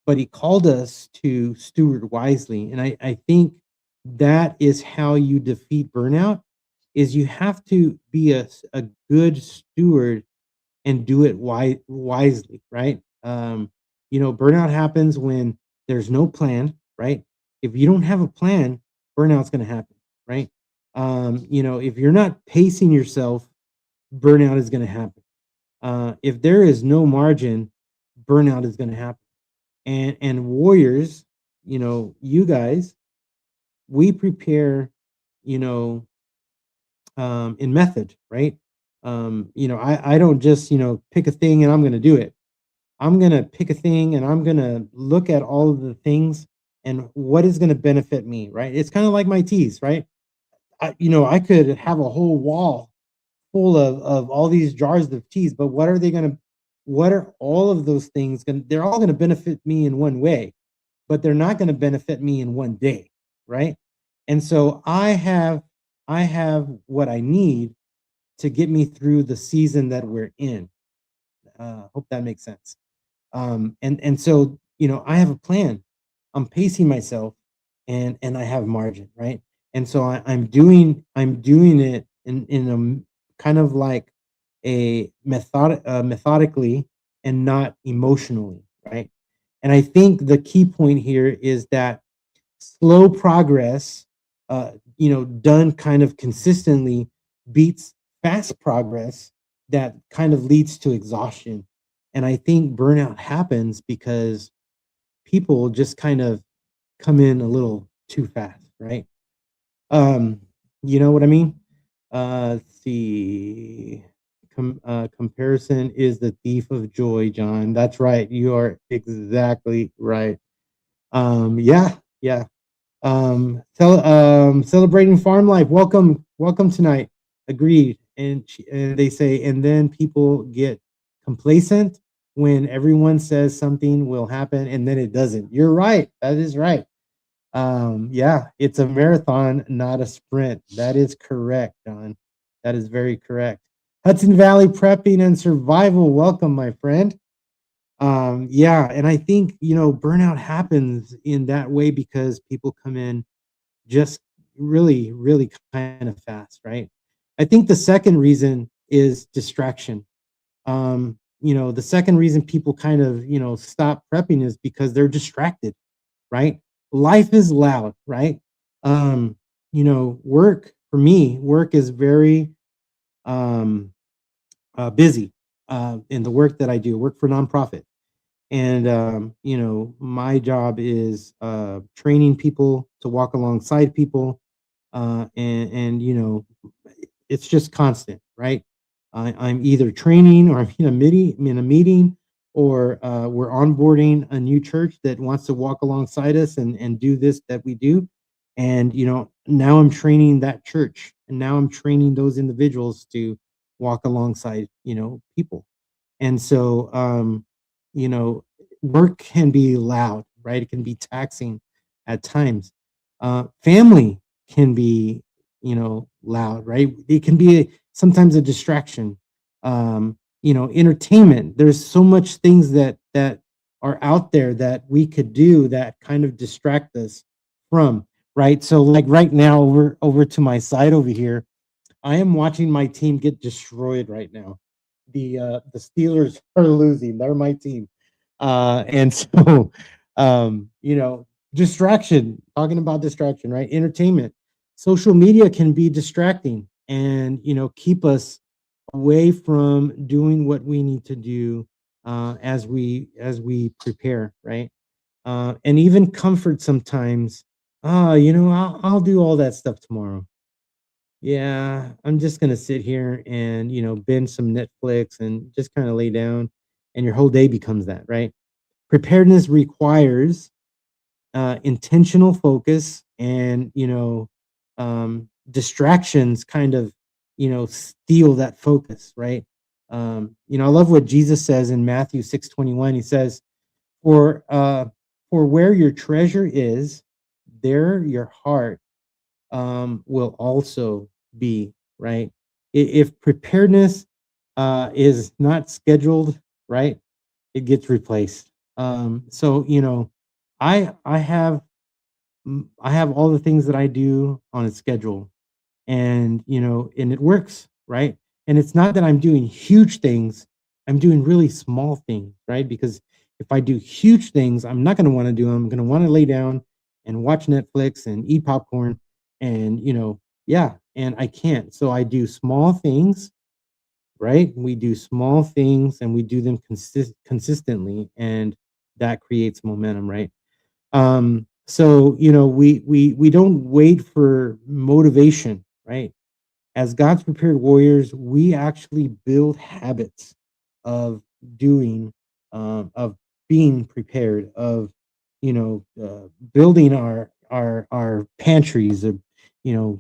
but He called us to steward wisely. And I think that is how you defeat burnout. Is you have to be a good steward and do it wisely, right? Burnout happens when there's no plan, right? If you don't have a plan, burnout's going to happen, right? If you're not pacing yourself, burnout is going to happen. If there is no margin, burnout is going to happen. And warriors, you guys, we prepare, you know, in method, right? I don't just pick a thing and I'm going to do it. I'm going to pick a thing and I'm going to look at all of the things and what is going to benefit me, right? It's kind of like my teas, right? I could have a whole wall full of all these jars of teas, but what are all of those things going to, they're all going to benefit me in one way, but they're not going to benefit me in one day, right? And so I have what I need to get me through the season that we're in. Hope that makes sense. And so I have a plan. I'm pacing myself, and I have margin, right? And so I'm doing it in a kind of like a methodically and not emotionally, right? And I think the key point here is that slow progress, done kind of consistently, beats fast progress that kind of leads to exhaustion. And I think burnout happens because people just kind of come in a little too fast. right? Um, you know what I mean? Let's see. Comparison is the thief of joy, John. That's right. You are exactly right. Yeah, yeah. Celebrating farm life. Welcome, welcome tonight. Agreed. And they say, and then people get complacent when everyone says something will happen and then it doesn't. You're right. That is right. Yeah, it's a marathon, not a sprint. That is correct, Don. That is very correct. Hudson Valley Prepping and Survival. Welcome, my friend. Yeah, and I think, burnout happens in that way because people come in just really, really kind of fast, right? I think the second reason is distraction. The second reason people kind of, stop prepping is because they're distracted, right? Life is loud, right? Um, work for me, work is very um busy in the work that I do, work for nonprofit. And my job is training people to walk alongside people, and it's just constant, right? I'm either training or I'm in a meeting, or we're onboarding a new church that wants to walk alongside us and do this that we do. And now I'm training that church, and now I'm training those individuals to walk alongside people. And so you know work can be loud, right? It can be taxing at times. Family can be loud, right? It can be sometimes a distraction. Entertainment, there's so much things that are out there that we could do that kind of distract us from, right? So like right now, over to my side over here, I am watching my team get destroyed right now. The Steelers are losing. They're my team. And so distraction, talking about distraction, right? Entertainment. Social media can be distracting and keep us away from doing what we need to do as we prepare, right? And even comfort sometimes. I'll do all that stuff tomorrow. Yeah, I'm just gonna sit here and, binge some Netflix and just kinda lay down, and your whole day becomes that, right? Preparedness requires, intentional focus and, distractions kind of, steal that focus, right? I love what Jesus says in Matthew 6:21. He says, "For, for where your treasure is, there your heart will also be, right? If preparedness is not scheduled, right, it gets replaced. So I have all the things that I do on a schedule, and and it works, right? And it's not that I'm doing huge things, I'm doing really small things, right? Because if I do huge things, I'm not going to want to do them. I'm going to want to lay down and watch Netflix and eat popcorn, and yeah, and I can't. So I do small things, right? We do small things and we do them consistently, and that creates momentum, right? So we don't wait for motivation, right? As God's prepared warriors, we actually build habits of doing, of being prepared, of building our pantries, of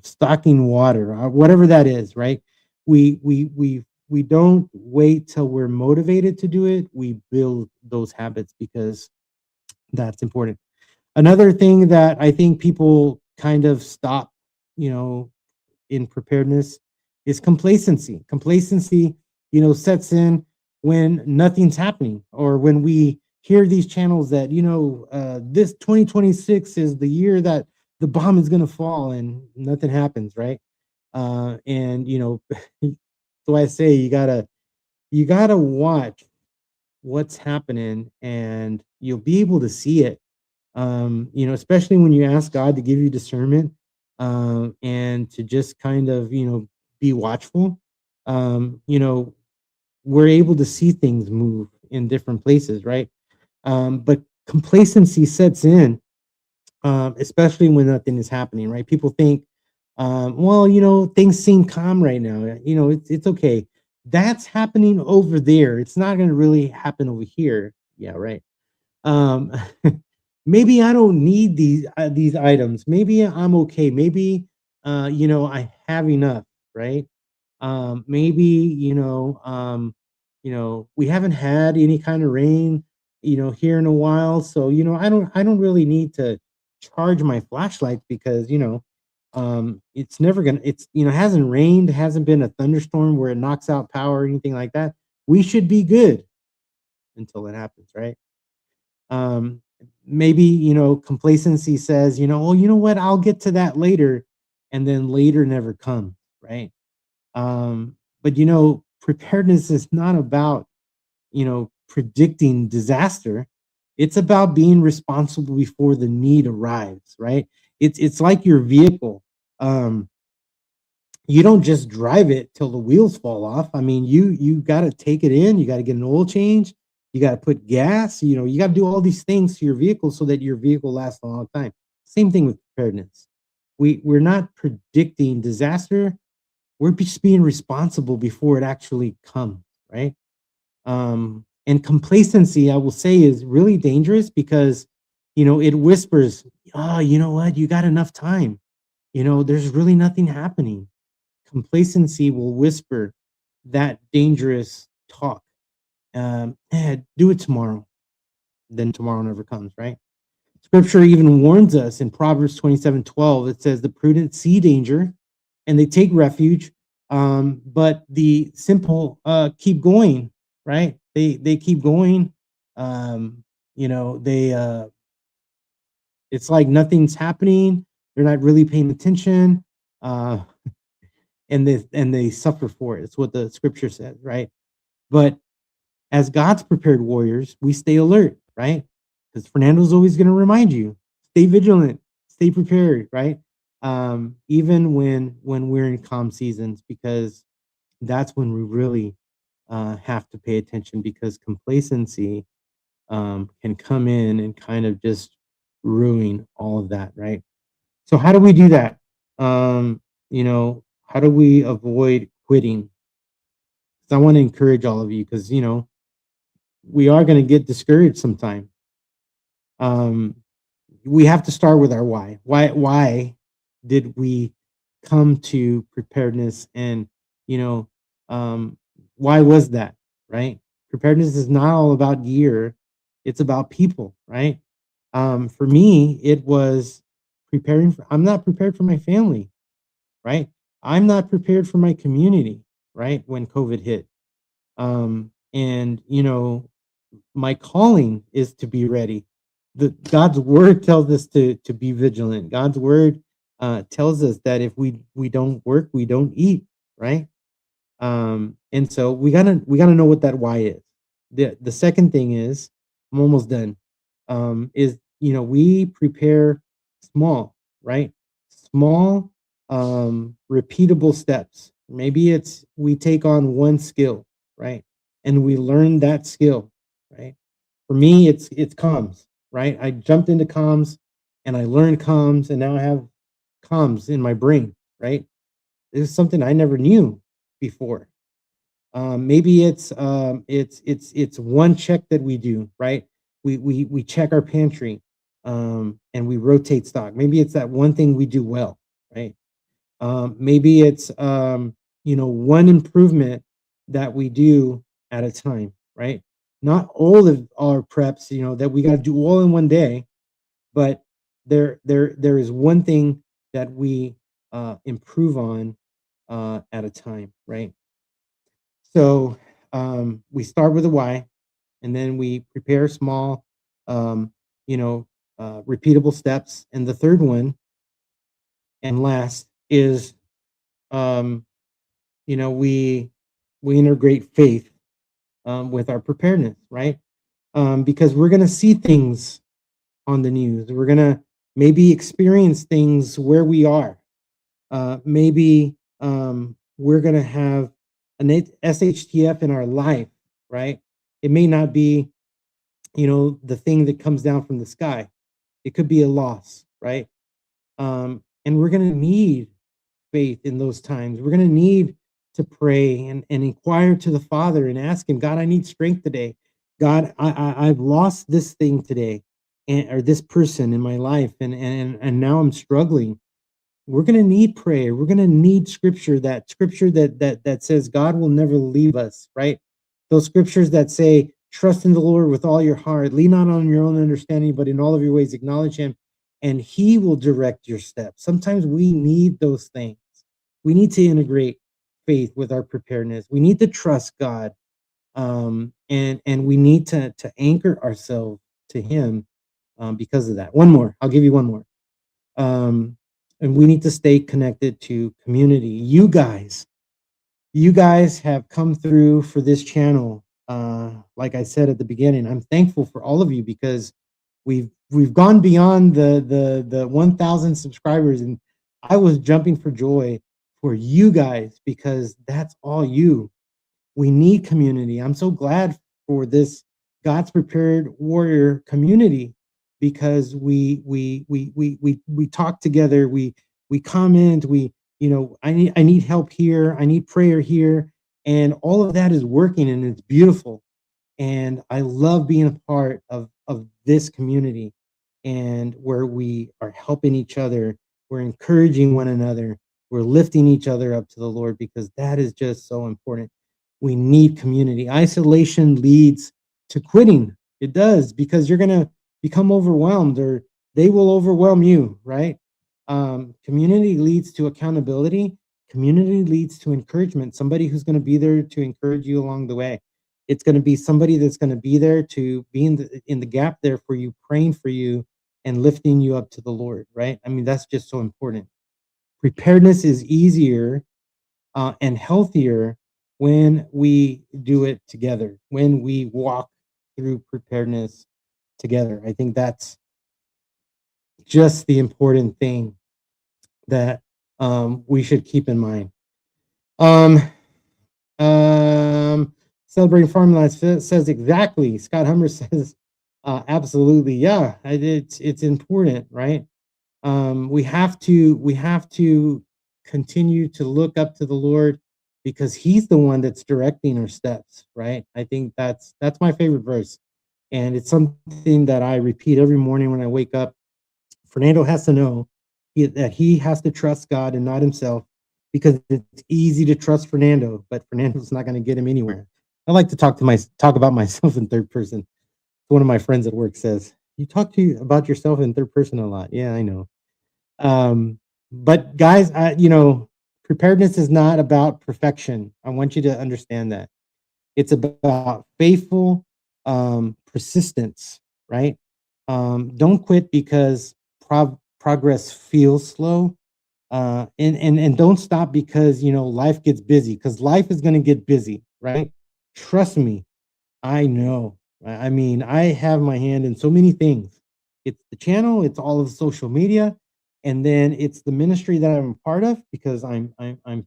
stocking water, or whatever that is, right? We don't wait till we're motivated to do it. We build those habits because that's important. Another thing that I think people kind of stop, you know, in preparedness is complacency. Complacency, sets in when nothing's happening, or when we hear these channels that, this 2026 is the year that the bomb is going to fall and nothing happens, right? And, so I say you gotta watch what's happening, and you'll be able to see it, especially when you ask God to give you discernment, and to just kind of, be watchful. Um, you know, we're able to see things move in different places, right? But complacency sets in especially when nothing is happening, right? People think, well, things seem calm right now. It's okay. That's happening over there. It's not going to really happen over here. Yeah, right. Um, maybe I don't need these items. Maybe I'm okay. Maybe I have enough, right? Maybe we haven't had any kind of rain, here in a while. So I don't really need to charge my flashlight because it's never gonna. It hasn't rained, hasn't been a thunderstorm where it knocks out power or anything like that. We should be good until it happens, right? um Maybe complacency says, oh, you know what, I'll get to that later, and then later never comes, right? But preparedness is not about predicting disaster. It's about being responsible before the need arrives, right? It's like your vehicle. You don't just drive it till the wheels fall off. I mean, you got to take it in, you got to get an oil change, you got to put gas, you got to do all these things to your vehicle so that your vehicle lasts a long time. Same thing with preparedness. We're not predicting disaster, we're just being responsible before it actually comes, right? And complacency, I will say, is really dangerous because it whispers, oh, you know what, you got enough time, there's really nothing happening. Complacency will whisper that dangerous talk. Do it tomorrow. Then tomorrow never comes, right? Scripture even warns us in Proverbs 27:12. It says, the prudent see danger and they take refuge, but the simple keep going, right? They keep going. They it's like nothing's happening. They're not really paying attention. Uh, and they suffer for it. It's what the scripture says, right? But as God's prepared warriors, we stay alert, right? Because Fernando's always going to remind you, stay vigilant, stay prepared, right? Even when we're in calm seasons, because that's when we really have to pay attention, because complacency can come in and kind of just ruin all of that, right? So how do we do that? How do we avoid quitting? So I want to encourage all of you, because we are going to get discouraged sometime. Um, we have to start with our why. Why did we come to preparedness? And you know, um, why was that, right? Preparedness is not all about gear; it's about people, right? For me, it was preparing. I'm not prepared for my family, right? I'm not prepared for my community, right? When COVID hit, and my calling is to be ready. The God's word tells us to be vigilant. God's word tells us that if we don't work, we don't eat, right? And so we gotta know what that why is. The second thing is, I'm almost done. Is we prepare small, right? Small, repeatable steps. Maybe it's we take on one skill, right? And we learn that skill, right? For me, it's comms, right? I jumped into comms and I learned comms, and now I have comms in my brain, right? This is something I never knew before. Maybe it's one check that we do, right? We check our pantry, and we rotate stock. Maybe it's that one thing we do well, right? Maybe it's one improvement that we do at a time, right? Not all of our preps, that we got to do all in one day, but there is one thing that we improve on at a time, right? So we start with a why, and then we prepare small, um, repeatable steps. And the third one and last is, um, we integrate faith with our preparedness, right? Because we're going to see things on the news. We're going to maybe experience things where we are. Maybe we're going to have an SHTF in our life, right? It may not be, the thing that comes down from the sky. It could be a loss. right? And we're going to need faith in those times. We're going to need to pray and inquire to the Father and ask Him, God, I need strength today. God, I've lost this thing today, or this person in my life, and now I'm struggling. We're going to need prayer. We're going to need scripture that says God will never leave us, right? Those scriptures that say, trust in the Lord with all your heart, lean not on your own understanding, but in all of your ways acknowledge Him, and He will direct your steps. Sometimes we need those things. We need to integrate faith with our preparedness. We need to trust God, and we need to anchor ourselves to Him, because of that. One more. I'll give you one more. Um, and we need to stay connected to community. You guys have come through for this channel. Like I said at the beginning, I'm thankful for all of you, because we've gone beyond the 1,000 subscribers, and I was jumping for joy for you guys, because that's all you. We need community. I'm so glad for this God's Prepared Warrior community, because we talk together, we comment, I need help here, I need prayer here, and all of that is working, and it's beautiful. And I love being a part of this community, and where we are helping each other, we're encouraging one another, we're lifting each other up to the Lord, because that is just so important. We need community. Isolation leads to quitting. It does, because you're going to become overwhelmed, or they will overwhelm you, right? Community leads to accountability. Community leads to encouragement. Somebody who's going to be there to encourage you along the way. It's going to be somebody that's going to be there to be in the gap there for you, praying for you and lifting you up to the Lord, right? I mean, that's just so important. Preparedness is easier, and healthier when we do it together, when we walk through preparedness together. I think that's just the important thing that we should keep in mind. Um, Celebrating Farmland says exactly. Scott Hummer says, absolutely, yeah. It's important, right? We have to continue to look up to the Lord, because He's the one that's directing our steps, right? I think that's my favorite verse, and it's something that I repeat every morning when I wake up. Fernando has to know that he has to trust God and not himself, because it's easy to trust Fernando, but Fernando's not going to get him anywhere. I like to talk about myself in third person. One of my friends at work says, "You talk about yourself in third person a lot." Yeah, I know. But guys, preparedness is not about perfection. I want you to understand that. It's about faithful persistence, right? Don't quit because progress feels slow. And don't stop because life gets busy, because life is going to get busy, right? Trust me, I know. I mean, I have my hand in so many things. It's the channel, it's all of the social media, and then it's the ministry that I'm a part of, because I'm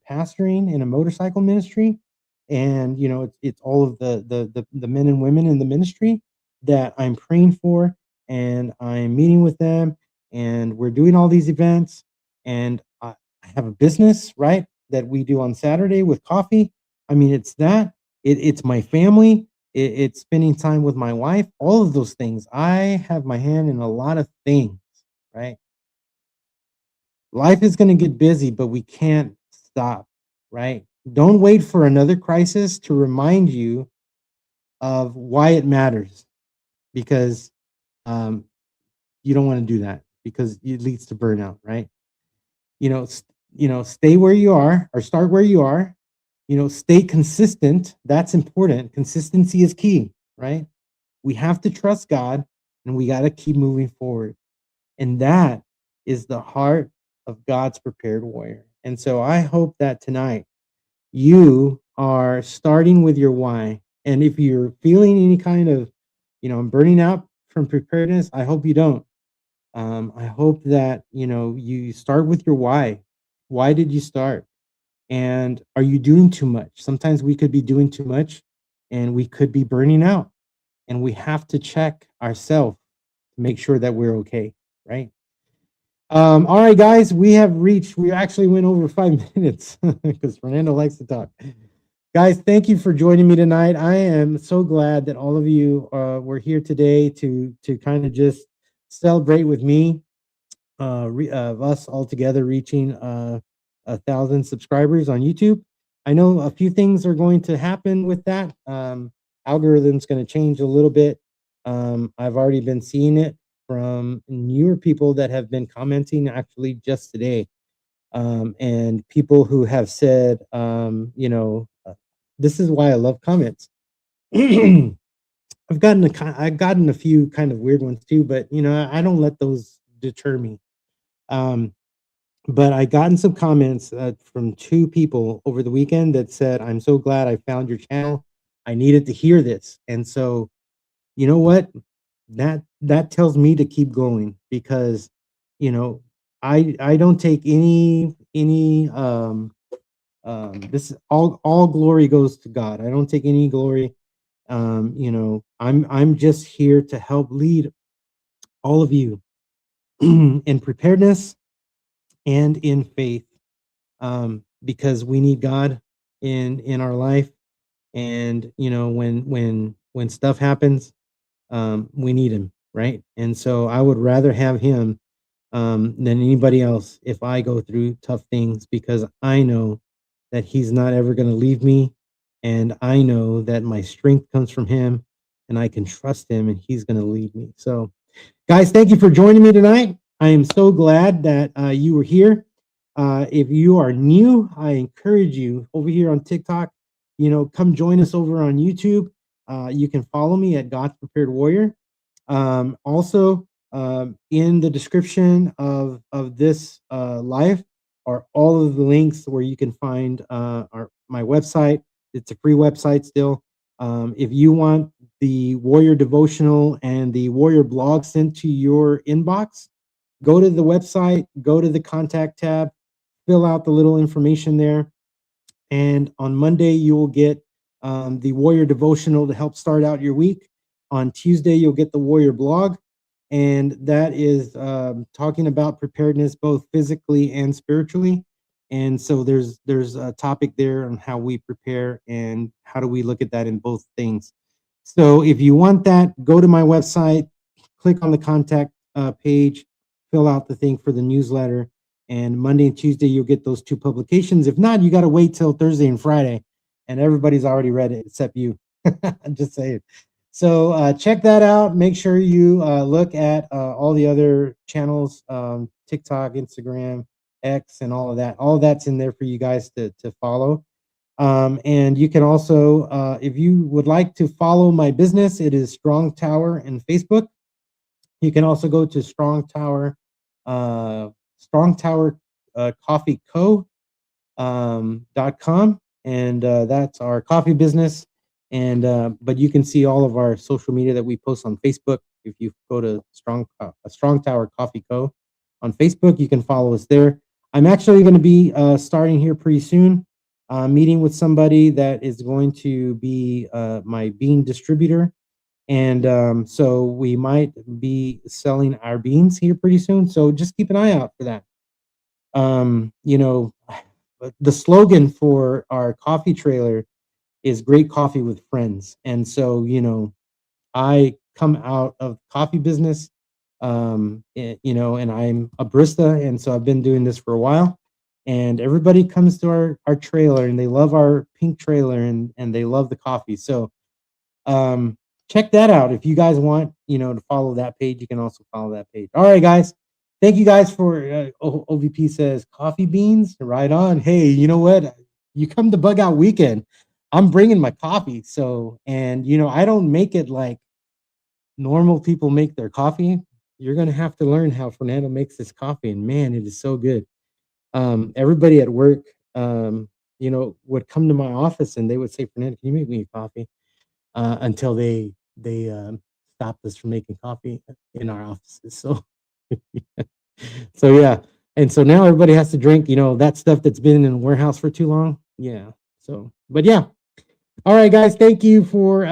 pastoring in a motorcycle ministry, and it's all of the men and women in the ministry that I'm praying for, and I'm meeting with them, and we're doing all these events, and I have a business, right, that we do on Saturday with coffee. I mean, it's that. It's my family, it's spending time with my wife, all of those things. I have my hand in a lot of things, right? Life is going to get busy, but we can't stop, right? Don't wait for another crisis to remind you of why it matters, because um, you don't want to do that, because it leads to burnout, right? Stay where you are, or start where you are. Stay consistent. That's important. Consistency is key, right? We have to trust God, and we got to keep moving forward. And that is the heart of God's prepared warrior. And so I hope that tonight you are starting with your why. And if you're feeling any kind of, I'm burning out from preparedness, I hope you don't. I hope that, you start with your why. Why did you start? And are you doing too much? Sometimes we could be doing too much, and we could be burning out, and we have to check ourselves to make sure that we're okay, right? All right, guys, we actually went over 5 minutes because Fernando likes to talk. Guys, thank you for joining me tonight. I am so glad that all of you were here today to kind of just celebrate with me, of us all together reaching 1,000 subscribers on YouTube. I know a few things are going to happen with that. Algorithm's going to change a little bit. I've already been seeing it from newer people that have been commenting actually just today, and people who have said, this is why I love comments. I've gotten a few kind of weird ones too, but I don't let those deter me. Um, but I gotten some comments from two people over the weekend that said, "I'm so glad I found your channel. I needed to hear this." And so, you know what? That tells me to keep going because, you know, I don't take any this all glory goes to God. I don't take any glory. I'm just here to help lead all of you in preparedness and in faith, because we need God in our life. And when stuff happens, we need him, right? And so I would rather have him than anybody else if I go through tough things, because I know that he's not ever going to leave me, and I know that my strength comes from him, and I can trust him, and he's going to lead me. So guys, thank you for joining me tonight. I am so glad that you were here. If you are new, I encourage you over here on TikTok, come join us over on YouTube. You can follow me at God's Prepared Warrior. Also, in the description of this live are all of the links where you can find my website. It's a free website still. If you want the Warrior Devotional and the Warrior blog sent to your inbox, go to the website, go to the contact tab, fill out the little information there. And on Monday, you will get the Warrior Devotional to help start out your week. On Tuesday, you'll get the Warrior blog. And that is talking about preparedness, both physically and spiritually. And so there's a topic there on how we prepare and how do we look at that in both things. So if you want that, go to my website, click on the contact page, fill out the thing for the newsletter, and Monday and Tuesday you'll get those two publications. If not, you got to wait till Thursday and Friday, and everybody's already read it except you. I'm just saying. So check that out. Make sure you look at all the other channels, TikTok, Instagram, X, and all of that. All of that's in there for you guys to follow. And you can also, if you would like to follow my business, it is Strong Tower and Facebook. You can also go to Strong Tower Coffee Co. .com, and that's our coffee business. And but you can see all of our social media that we post on Facebook. If you go to Strong Tower Coffee Co. on Facebook, you can follow us there. I'm actually going to be starting here pretty soon, meeting with somebody that is going to be my bean distributor. And so we might be selling our beans here pretty soon. So just keep an eye out for that. You know, the slogan for our coffee trailer is great coffee with friends. And so, I come out of coffee business, and I'm a barista. And so I've been doing this for a while, and everybody comes to our trailer and they love our pink trailer, and they love the coffee. So, check that out. If you guys want, to follow that page, you can also follow that page. All right, guys. Thank you guys for OVP says coffee beans. Right on. Hey, you know what? You come to Bug Out Weekend, I'm bringing my coffee. So, and I don't make it like normal people make their coffee. You're gonna have to learn how Fernando makes this coffee, and man, it is so good. Everybody at work, would come to my office and they would say, "Fernando, can you make me a coffee?" Until they stopped us from making coffee in our offices. So, so yeah, and so now everybody has to drink, that stuff that's been in the warehouse for too long. Yeah. So, but yeah. All right, guys. Thank you for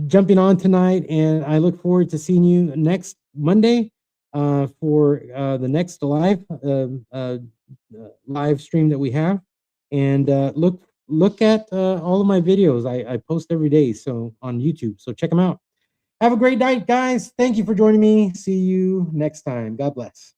jumping on tonight, and I look forward to seeing you next Monday. for the next live stream that we have. And look at all of my videos. I post every day, so on YouTube. So check them out. Have a great night, guys. Thank you for joining me. See you next time. God bless.